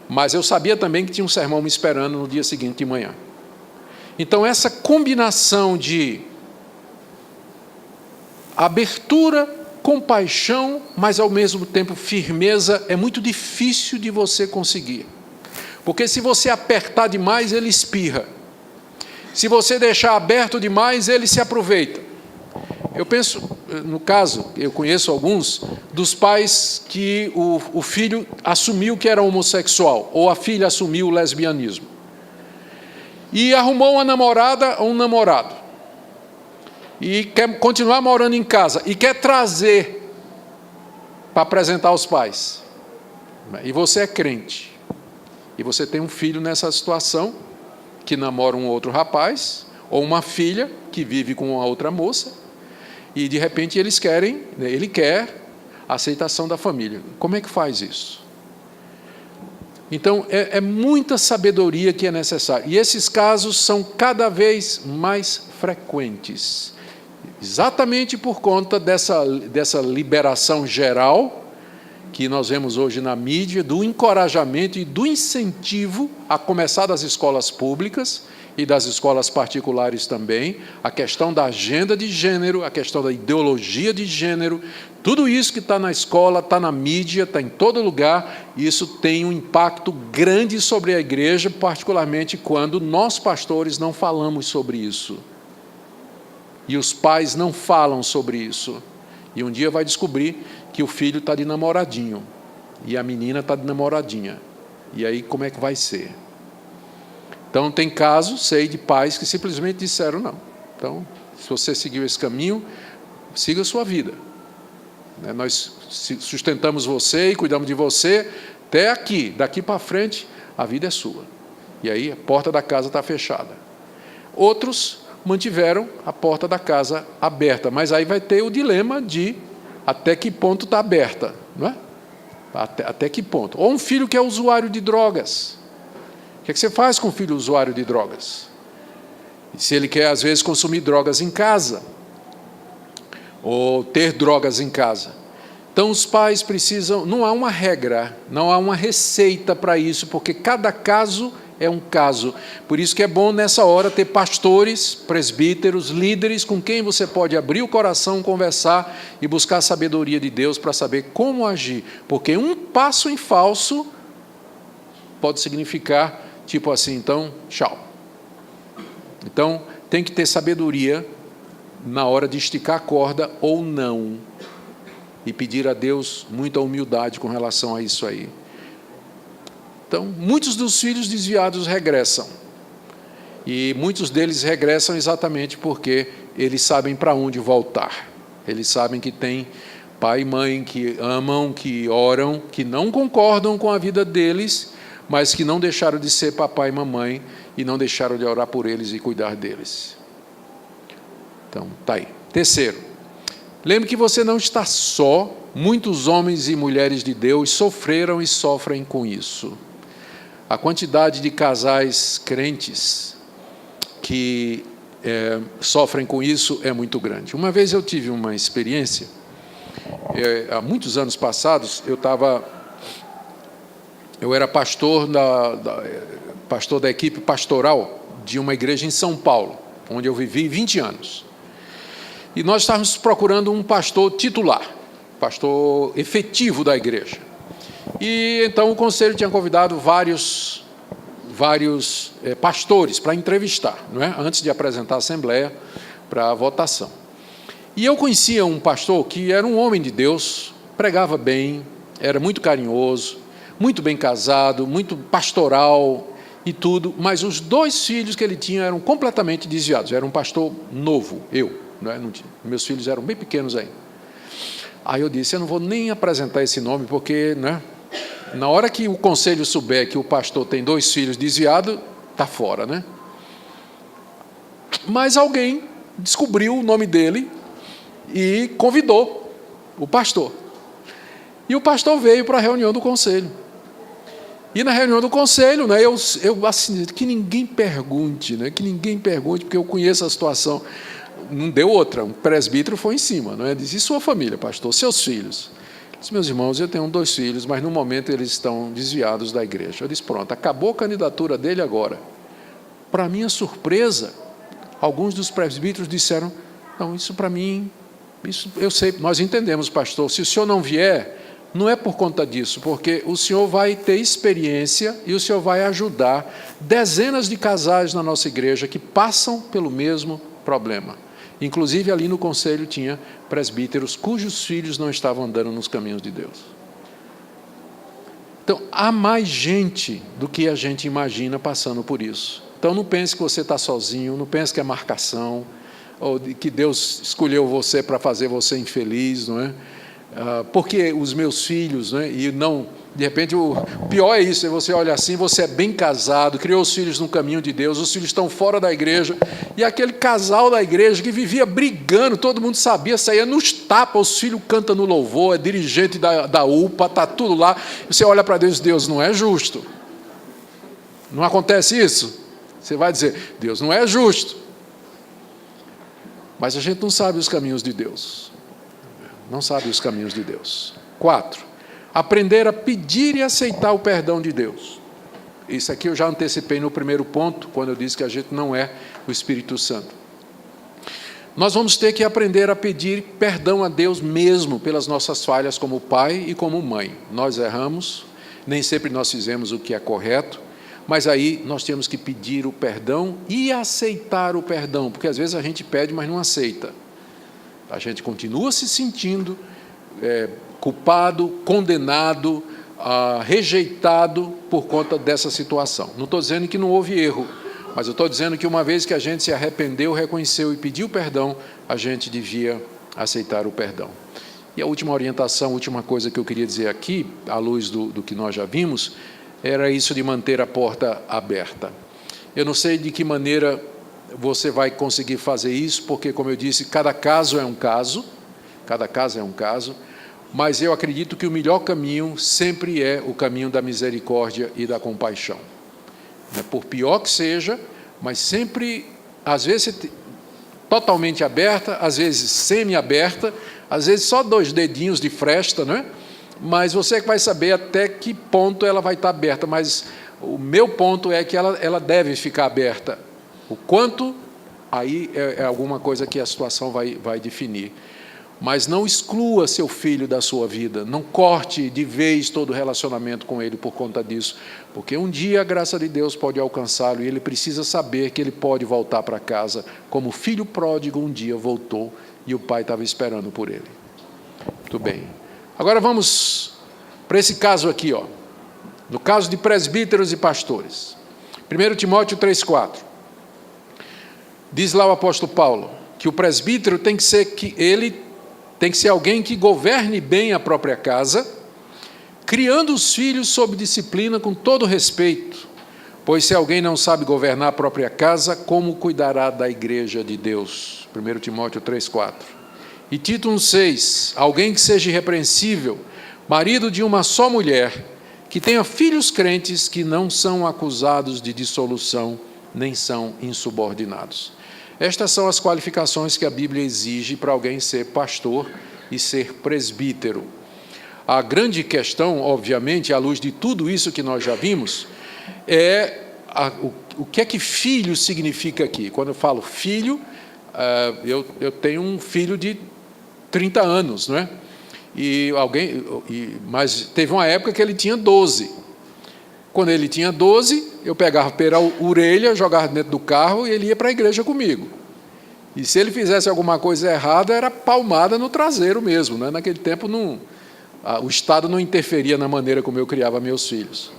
Mas eu sabia também que tinha um sermão me esperando no dia seguinte de manhã. Então, essa combinação de abertura, compaixão, mas ao mesmo tempo firmeza, é muito difícil de você conseguir. Porque se você apertar demais, ele espirra. Se você deixar aberto demais, ele se aproveita. Eu penso, no caso, eu conheço alguns, dos pais que o filho assumiu que era homossexual, ou a filha assumiu o lesbianismo. E arrumou uma namorada ou um namorado. E quer continuar morando em casa. E quer trazer para apresentar aos pais. E você é crente. E você tem um filho nessa situação, que namora um outro rapaz, ou uma filha que vive com uma outra moça, e de repente ele quer a aceitação da família. Como é que faz isso? Então, é muita sabedoria que é necessária. E esses casos são cada vez mais frequentes. Exatamente por conta dessa liberação geral que nós vemos hoje na mídia, do encorajamento e do incentivo, a começar das escolas públicas e das escolas particulares também, a questão da agenda de gênero, a questão da ideologia de gênero, tudo isso que está na escola, está na mídia, está em todo lugar, e isso tem um impacto grande sobre a igreja, particularmente quando nós, pastores, não falamos sobre isso. E os pais não falam sobre isso. E um dia vai descobrir que o filho está de namoradinho, e a menina está de namoradinha. E aí, como é que vai ser? Então, tem casos, sei, de pais que simplesmente disseram, não. Então, se você seguiu esse caminho, siga a sua vida. Nós sustentamos você e cuidamos de você até aqui. Daqui para frente, a vida é sua. E aí, a porta da casa está fechada. Outros mantiveram a porta da casa aberta, mas aí vai ter o dilema de até que ponto está aberta, não é? Até que ponto? Ou um filho que é usuário de drogas. O que é que você faz com um filho usuário de drogas? E se ele quer, às vezes, consumir drogas em casa, ou ter drogas em casa. Então, os pais precisam... Não há uma regra, não há uma receita para isso, porque cada caso é um caso. Por isso que é bom, nessa hora, ter pastores, presbíteros, líderes, com quem você pode abrir o coração, conversar e buscar a sabedoria de Deus para saber como agir. Porque um passo em falso pode significar, tipo assim, então, tchau. Então, tem que ter sabedoria na hora de esticar a corda ou não. E pedir a Deus muita humildade com relação a isso aí. Então, muitos dos filhos desviados regressam. E muitos deles regressam exatamente porque eles sabem para onde voltar. Eles sabem que tem pai e mãe que amam, que oram, que não concordam com a vida deles, mas que não deixaram de ser papai e mamãe e não deixaram de orar por eles e cuidar deles. Então, está aí. Terceiro, lembre que você não está só. Muitos homens e mulheres de Deus sofreram e sofrem com isso. A quantidade de casais crentes que sofrem com isso é muito grande. Uma vez eu tive uma experiência, há muitos anos passados, eu era pastor da equipe pastoral de uma igreja em São Paulo, onde eu vivi 20 anos. E nós estávamos procurando um pastor titular, pastor efetivo da igreja. E então o conselho tinha convidado vários pastores para entrevistar, não é? Antes de apresentar a assembleia para a votação. E eu conhecia um pastor que era um homem de Deus, pregava bem, era muito carinhoso, muito bem casado, muito pastoral e tudo, mas os 2 filhos que ele tinha eram completamente desviados. Era um pastor novo, não é? Meus filhos eram bem pequenos ainda. Aí eu disse, eu não vou nem apresentar esse nome, porque, né, na hora que o conselho souber que o pastor tem 2 filhos desviados, está fora, né? Mas alguém descobriu o nome dele e convidou o pastor. E o pastor veio para a reunião do conselho. E na reunião do conselho, né, eu assim, que ninguém pergunte, porque eu conheço a situação. não deu outra, um presbítero foi em cima, não é? Disse, e sua família, pastor, seus filhos? Disse, meus irmãos, eu tenho 2 filhos, mas no momento eles estão desviados da igreja. Eu disse, pronto, acabou a candidatura dele agora. Para minha surpresa, alguns dos presbíteros disseram, não, isso para mim, isso eu sei, nós entendemos, pastor, se o senhor não vier, não é por conta disso, porque o senhor vai ter experiência e o senhor vai ajudar dezenas de casais na nossa igreja que passam pelo mesmo problema. Inclusive, ali no conselho tinha presbíteros cujos filhos não estavam andando nos caminhos de Deus. Então, há mais gente do que a gente imagina passando por isso. Então, não pense que você está sozinho, não pense que é marcação, ou que Deus escolheu você para fazer você infeliz, não é? Porque os meus filhos, né, e não, de repente, o pior é isso, você olha assim, você é bem casado, criou os filhos no caminho de Deus, os filhos estão fora da igreja, e aquele casal da igreja que vivia brigando, todo mundo sabia, saía nos tapas, os filhos cantam no louvor, é dirigente da UPA, está tudo lá, você olha para Deus, Deus não é justo. Não acontece isso? Você vai dizer, Deus não é justo. Mas a gente não sabe os caminhos de Deus. Não sabe os caminhos de Deus. 4, aprender a pedir e aceitar o perdão de Deus. Isso aqui eu já antecipei no primeiro ponto, quando eu disse que a gente não é o Espírito Santo. Nós vamos ter que aprender a pedir perdão a Deus mesmo pelas nossas falhas como pai e como mãe. Nós erramos, nem sempre nós fizemos o que é correto, mas aí nós temos que pedir o perdão e aceitar o perdão, porque às vezes a gente pede, mas não aceita. A gente continua se sentindo culpado, condenado, rejeitado por conta dessa situação. Não estou dizendo que não houve erro, mas eu estou dizendo que uma vez que a gente se arrependeu, reconheceu e pediu perdão, a gente devia aceitar o perdão. E a última orientação, a última coisa que eu queria dizer aqui, à luz do que nós já vimos, era isso de manter a porta aberta. Eu não sei de que maneira você vai conseguir fazer isso, porque, como eu disse, cada caso é um caso, mas eu acredito que o melhor caminho sempre é o caminho da misericórdia e da compaixão. Por pior que seja, mas sempre, às vezes, totalmente aberta, às vezes semi-aberta, às vezes só 2 dedinhos de fresta, não é? Mas você que vai saber até que ponto ela vai estar aberta, mas o meu ponto é que ela deve ficar aberta. O quanto, aí é alguma coisa que a situação vai definir. Mas não exclua seu filho da sua vida, não corte de vez todo o relacionamento com ele por conta disso, porque um dia a graça de Deus pode alcançá-lo e ele precisa saber que ele pode voltar para casa, como o filho pródigo um dia voltou e o pai estava esperando por ele. Muito bem. Agora vamos para esse caso aqui, no caso de presbíteros e pastores. 1 Timóteo 3,4. Diz lá o apóstolo Paulo que o presbítero tem que ser alguém que governe bem a própria casa, criando os filhos sob disciplina com todo respeito, pois se alguém não sabe governar a própria casa, como cuidará da igreja de Deus? 1 Timóteo 3,4. E Tito 1,6, alguém que seja irrepreensível, marido de uma só mulher, que tenha filhos crentes que não são acusados de dissolução, nem são insubordinados. Estas são as qualificações que a Bíblia exige para alguém ser pastor e ser presbítero. A grande questão, obviamente, à luz de tudo isso que nós já vimos, é o que é que filho significa aqui. Quando eu falo filho, eu tenho um filho de 30 anos, não é? Mas teve uma época que ele tinha 12. Quando ele tinha 12, eu pegava pela orelha, jogava dentro do carro e ele ia para a igreja comigo. E se ele fizesse alguma coisa errada, era palmada no traseiro mesmo, né? Naquele tempo, o Estado não interferia na maneira como eu criava meus filhos.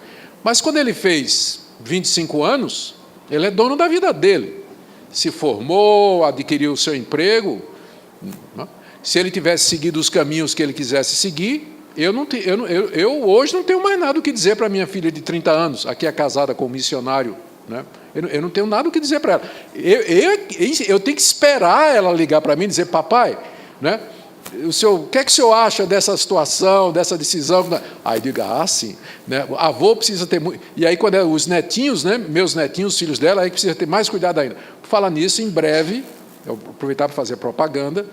Mas quando ele fez 25 anos, ele é dono da vida dele. Se formou, adquiriu o seu emprego. Se ele tivesse seguido os caminhos que ele quisesse seguir, eu hoje não tenho mais nada o que dizer para minha filha de 30 anos, aqui é casada com um missionário, né? Eu não tenho nada o que dizer para ela. Eu tenho que esperar ela ligar para mim e dizer, papai, né? O que é que o senhor acha dessa situação, dessa decisão? Aí eu digo, sim, né? O avô precisa ter muito. E aí, quando os netinhos, né? Meus netinhos, os filhos dela, aí precisa ter mais cuidado ainda. Por falar nisso, em breve, eu aproveitar para fazer propaganda,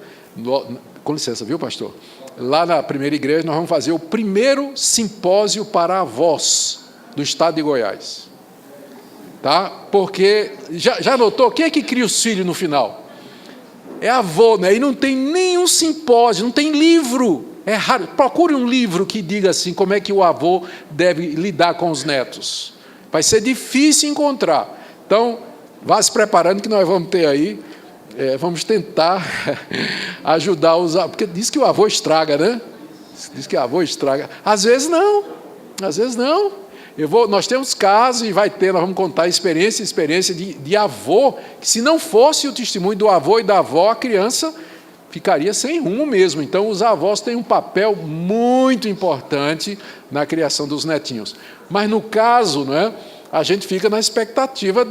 com licença, viu, pastor? Lá na primeira igreja nós vamos fazer o primeiro simpósio para avós do estado de Goiás. Tá? Porque, já notou, quem é que cria os filhos no final? É avô, né? E não tem nenhum simpósio, não tem livro. É raro. Procure um livro que diga assim, como é que o avô deve lidar com os netos. Vai ser difícil encontrar. Então, vá se preparando que nós vamos ter aí, vamos tentar ajudar os avós, porque diz que o avô estraga, né? Diz que o avô estraga. Às vezes não. Nós temos casos e nós vamos contar a experiência de avô, que se não fosse o testemunho do avô e da avó, a criança ficaria sem rumo mesmo. Então, os avós têm um papel muito importante na criação dos netinhos. Mas, no caso, né, a gente fica na expectativa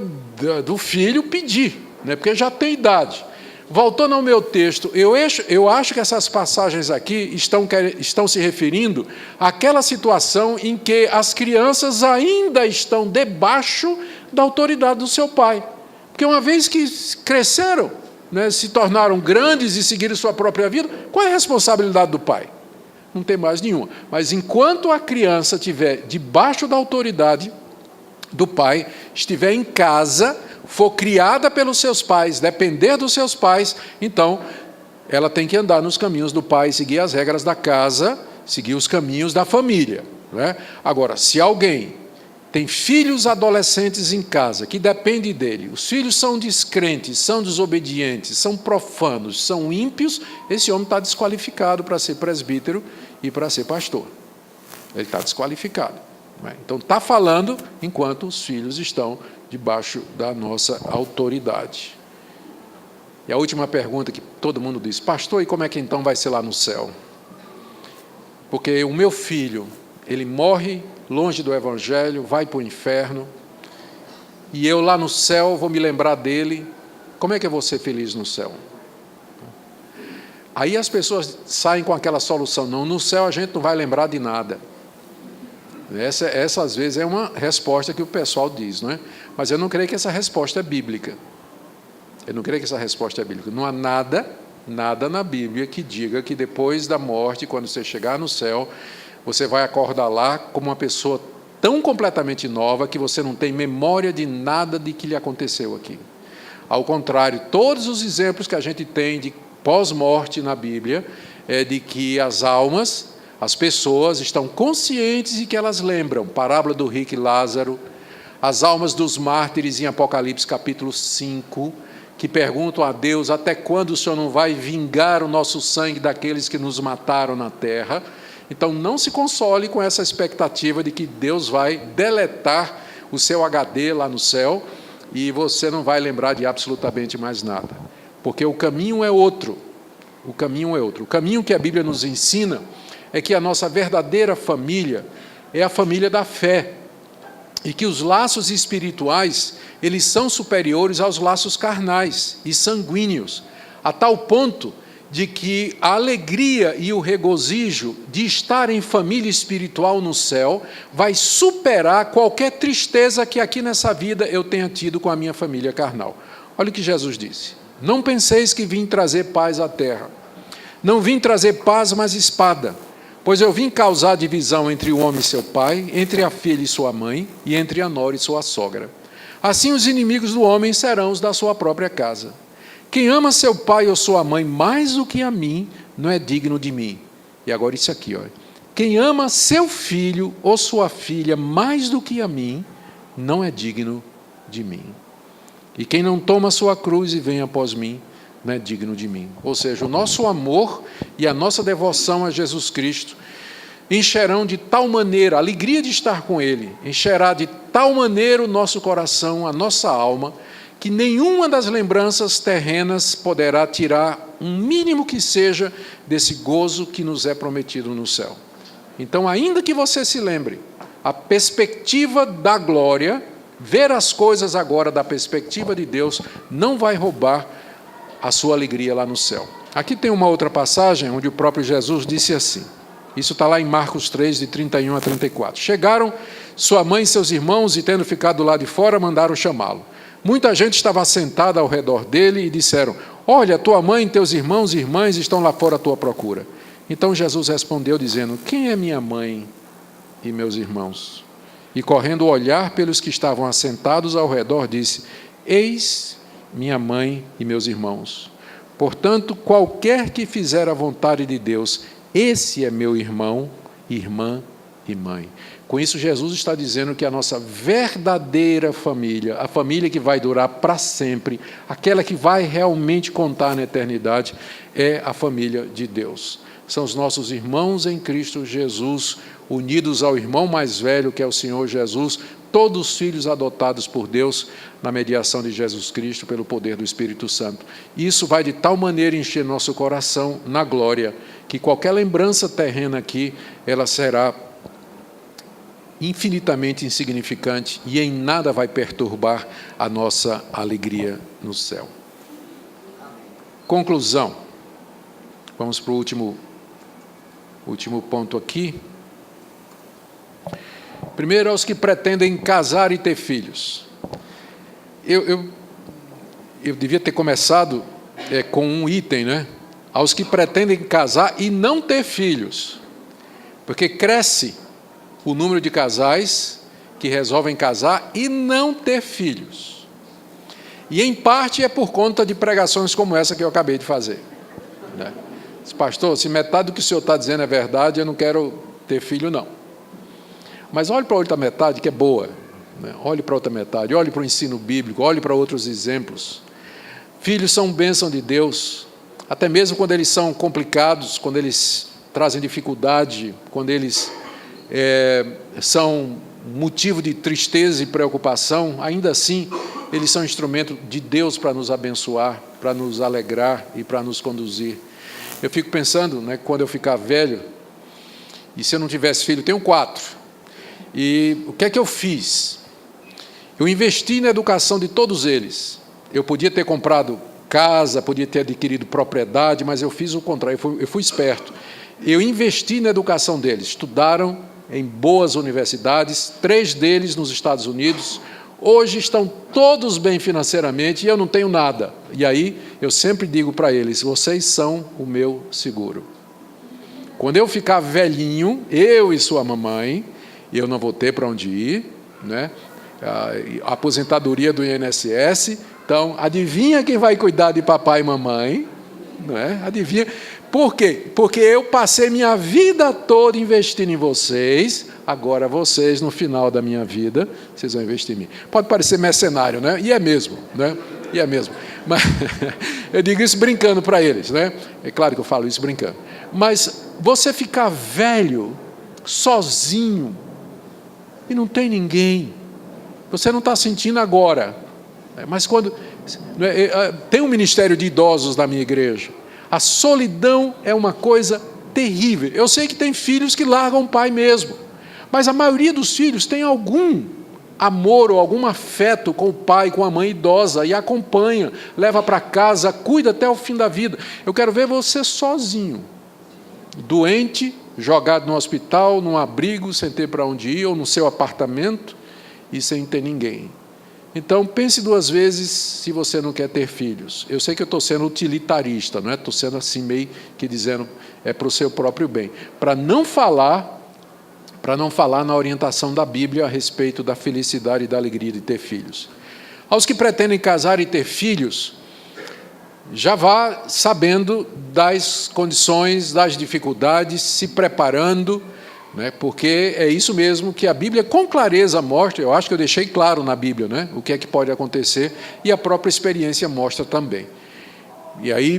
do filho pedir, né, porque já tem idade. Voltando ao meu texto, eu acho que essas passagens aqui estão se referindo àquela situação em que as crianças ainda estão debaixo da autoridade do seu pai. Porque uma vez que cresceram, né, se tornaram grandes e seguiram sua própria vida, qual é a responsabilidade do pai? Não tem mais nenhuma. Mas enquanto a criança estiver debaixo da autoridade do pai, estiver em casa, for criada pelos seus pais, depender dos seus pais, então ela tem que andar nos caminhos do pai, seguir as regras da casa, seguir os caminhos da família, não é? Agora, se alguém tem filhos adolescentes em casa, que depende dele, os filhos são descrentes, são desobedientes, são profanos, são ímpios, esse homem está desqualificado para ser presbítero e para ser pastor. Ele está desqualificado. Não é? Então, está falando enquanto os filhos estão debaixo da nossa autoridade. E a última pergunta que todo mundo diz: pastor, e como é que então vai ser lá no céu? Porque o meu filho, ele morre longe do evangelho, vai para o inferno, e eu lá no céu vou me lembrar dele. Como é que eu vou ser feliz no céu? Aí as pessoas saem com aquela solução: não, no céu a gente não vai lembrar de nada. Essa às vezes é uma resposta que o pessoal diz, não é? Mas eu não creio que essa resposta é bíblica. Não há nada na Bíblia que diga que depois da morte, quando você chegar no céu, você vai acordar lá como uma pessoa tão completamente nova que você não tem memória de nada de que lhe aconteceu aqui. Ao contrário, todos os exemplos que a gente tem de pós-morte na Bíblia é de que as almas, as pessoas estão conscientes de que elas lembram. Parábola do rico e Lázaro, as almas dos mártires em Apocalipse capítulo 5, que perguntam a Deus: até quando o Senhor não vai vingar o nosso sangue daqueles que nos mataram na terra? Então não se console com essa expectativa de que Deus vai deletar o seu HD lá no céu e você não vai lembrar de absolutamente mais nada. Porque o caminho é outro. O caminho que a Bíblia nos ensina é que a nossa verdadeira família é a família da fé, e que os laços espirituais, eles são superiores aos laços carnais e sanguíneos, a tal ponto de que a alegria e o regozijo de estar em família espiritual no céu vai superar qualquer tristeza que aqui nessa vida eu tenha tido com a minha família carnal. Olha o que Jesus disse: não penseis que vim trazer paz à terra. Não vim trazer paz, mas espada. Pois eu vim causar divisão entre o homem e seu pai, entre a filha e sua mãe, e entre a nora e sua sogra. Assim os inimigos do homem serão os da sua própria casa. Quem ama seu pai ou sua mãe mais do que a mim, não é digno de mim. E agora isso aqui, olha. Quem ama seu filho ou sua filha mais do que a mim, não é digno de mim. E quem não toma sua cruz e vem após mim, não é digno de mim. Ou seja, o nosso amor e a nossa devoção a Jesus Cristo encherão de tal maneira a alegria de estar com Ele, encherá de tal maneira o nosso coração, a nossa alma, que nenhuma das lembranças terrenas poderá tirar um mínimo que seja desse gozo que nos é prometido no céu. Então, ainda que você se lembre, a perspectiva da glória, ver as coisas agora da perspectiva de Deus, não vai roubar a sua alegria lá no céu. Aqui tem uma outra passagem onde o próprio Jesus disse assim, isso está lá em Marcos 3, de 31 a 34. Chegaram sua mãe e seus irmãos, e tendo ficado lá de fora, mandaram chamá-lo. Muita gente estava sentada ao redor dele e disseram: Olha, tua mãe, teus irmãos e irmãs estão lá fora à tua procura. Então Jesus respondeu dizendo, quem é minha mãe e meus irmãos? E correndo olhar pelos que estavam assentados ao redor, disse, eis minha mãe e meus irmãos. Portanto, qualquer que fizer a vontade de Deus, esse é meu irmão, irmã e mãe. Com isso, Jesus está dizendo que a nossa verdadeira família, a família que vai durar para sempre, aquela que vai realmente contar na eternidade, é a família de Deus. São os nossos irmãos em Cristo Jesus, unidos ao irmão mais velho, que é o Senhor Jesus, todos os filhos adotados por Deus, na mediação de Jesus Cristo, pelo poder do Espírito Santo. Isso vai de tal maneira encher nosso coração na glória, que qualquer lembrança terrena aqui, ela será infinitamente insignificante e em nada vai perturbar a nossa alegria no céu. Conclusão. Vamos para o último ponto aqui. Primeiro, aos que pretendem casar e ter filhos. Eu devia ter começado com um item, né? Aos que pretendem casar e não ter filhos. Porque cresce o número de casais que resolvem casar e não ter filhos. E, em parte, é por conta de pregações como essa que eu acabei de fazer. Né? Pastor, se metade do que o senhor está dizendo é verdade, eu não quero ter filho, não. Mas olhe para a outra metade, que é boa. Né? Olhe para a outra metade, olhe para o ensino bíblico, olhe para outros exemplos. Filhos são bênção de Deus, até mesmo quando eles são complicados, quando eles trazem dificuldade, quando eles são motivo de tristeza e preocupação, ainda assim, eles são instrumento de Deus para nos abençoar, para nos alegrar e para nos conduzir. Eu fico pensando, né, quando eu ficar velho, e se eu não tivesse filho, eu tenho 4, e o que é que eu fiz? Eu investi na educação de todos eles. Eu podia ter comprado casa, podia ter adquirido propriedade, mas eu fiz o contrário, eu fui esperto. Eu investi na educação deles, estudaram em boas universidades, 3 deles nos Estados Unidos, hoje estão todos bem financeiramente e eu não tenho nada. E aí eu sempre digo para eles, vocês são o meu seguro. Quando eu ficar velhinho, eu e sua mamãe, eu não vou ter para onde ir, né? A aposentadoria do INSS, então adivinha quem vai cuidar de papai e mamãe? Não é? Adivinha? Por quê? Porque eu passei minha vida toda investindo em vocês, agora vocês, no final da minha vida, vocês vão investir em mim. Pode parecer mercenário, né? E é mesmo, né? E é mesmo. Mas eu digo isso brincando para eles, né? É claro que eu falo isso brincando. Mas você ficar velho, sozinho, e não tem ninguém, você não está sentindo agora, mas quando... Tem um ministério de idosos na minha igreja. A solidão é uma coisa terrível. Eu sei que tem filhos que largam o pai mesmo, mas a maioria dos filhos tem algum amor ou algum afeto com o pai, com a mãe idosa, e acompanha, leva para casa, cuida até o fim da vida. Eu quero ver você sozinho, doente, jogado no hospital, num abrigo, sem ter para onde ir, ou no seu apartamento, e sem ter ninguém. Então, pense 2 vezes se você não quer ter filhos. Eu sei que eu estou sendo utilitarista, não é? Estou sendo assim meio que dizendo para o seu próprio bem. Para não falar na orientação da Bíblia a respeito da felicidade e da alegria de ter filhos. Aos que pretendem casar e ter filhos, já vá sabendo das condições, das dificuldades, se preparando, né? Porque é isso mesmo que a Bíblia com clareza mostra. Eu acho que eu deixei claro na Bíblia, né? O que é que pode acontecer, e a própria experiência mostra também. E aí,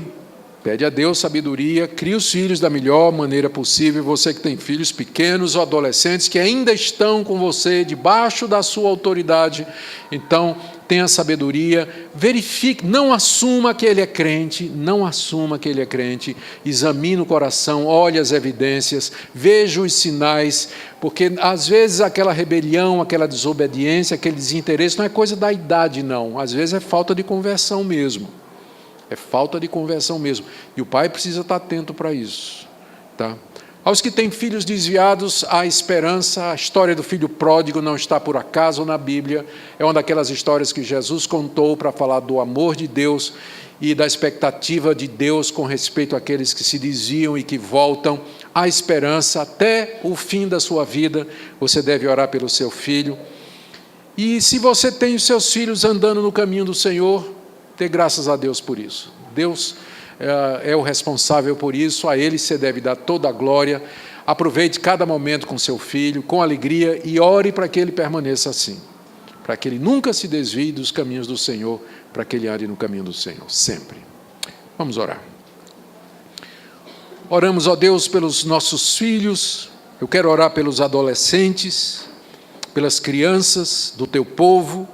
pede a Deus sabedoria, crie os filhos da melhor maneira possível. Você que tem filhos pequenos ou adolescentes que ainda estão com você, debaixo da sua autoridade, então tenha sabedoria, verifique, não assuma que ele é crente, examine o coração, olhe as evidências, veja os sinais, porque às vezes aquela rebelião, aquela desobediência, aquele desinteresse não é coisa da idade, não, às vezes é falta de conversão mesmo. E o pai precisa estar atento para isso, tá? Aos que têm filhos desviados, há esperança. A história do filho pródigo não está por acaso na Bíblia. É uma daquelas histórias que Jesus contou para falar do amor de Deus e da expectativa de Deus com respeito àqueles que se desviam e que voltam. Há esperança até o fim da sua vida. Você deve orar pelo seu filho. E se você tem os seus filhos andando no caminho do Senhor, dê graças a Deus por isso. Deus é o responsável por isso, a Ele você deve dar toda a glória. Aproveite cada momento com seu filho, com alegria, e ore para que ele permaneça assim, para que ele nunca se desvie dos caminhos do Senhor, para que ele ande no caminho do Senhor, sempre. Vamos orar. Oramos, ó Deus, pelos nossos filhos. Eu quero orar pelos adolescentes, pelas crianças do teu povo,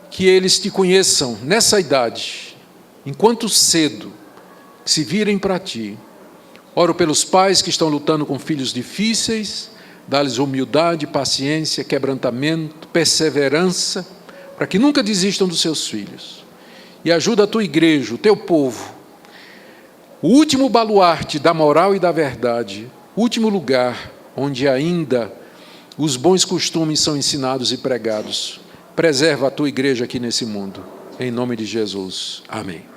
que eles te conheçam nessa idade, enquanto cedo, que se virem para ti. Oro pelos pais que estão lutando com filhos difíceis, dá-lhes humildade, paciência, quebrantamento, perseverança, para que nunca desistam dos seus filhos. E ajuda a tua igreja, o teu povo, o último baluarte da moral e da verdade, o último lugar onde ainda os bons costumes são ensinados e pregados. Preserva a tua igreja aqui nesse mundo. Em nome de Jesus. Amém.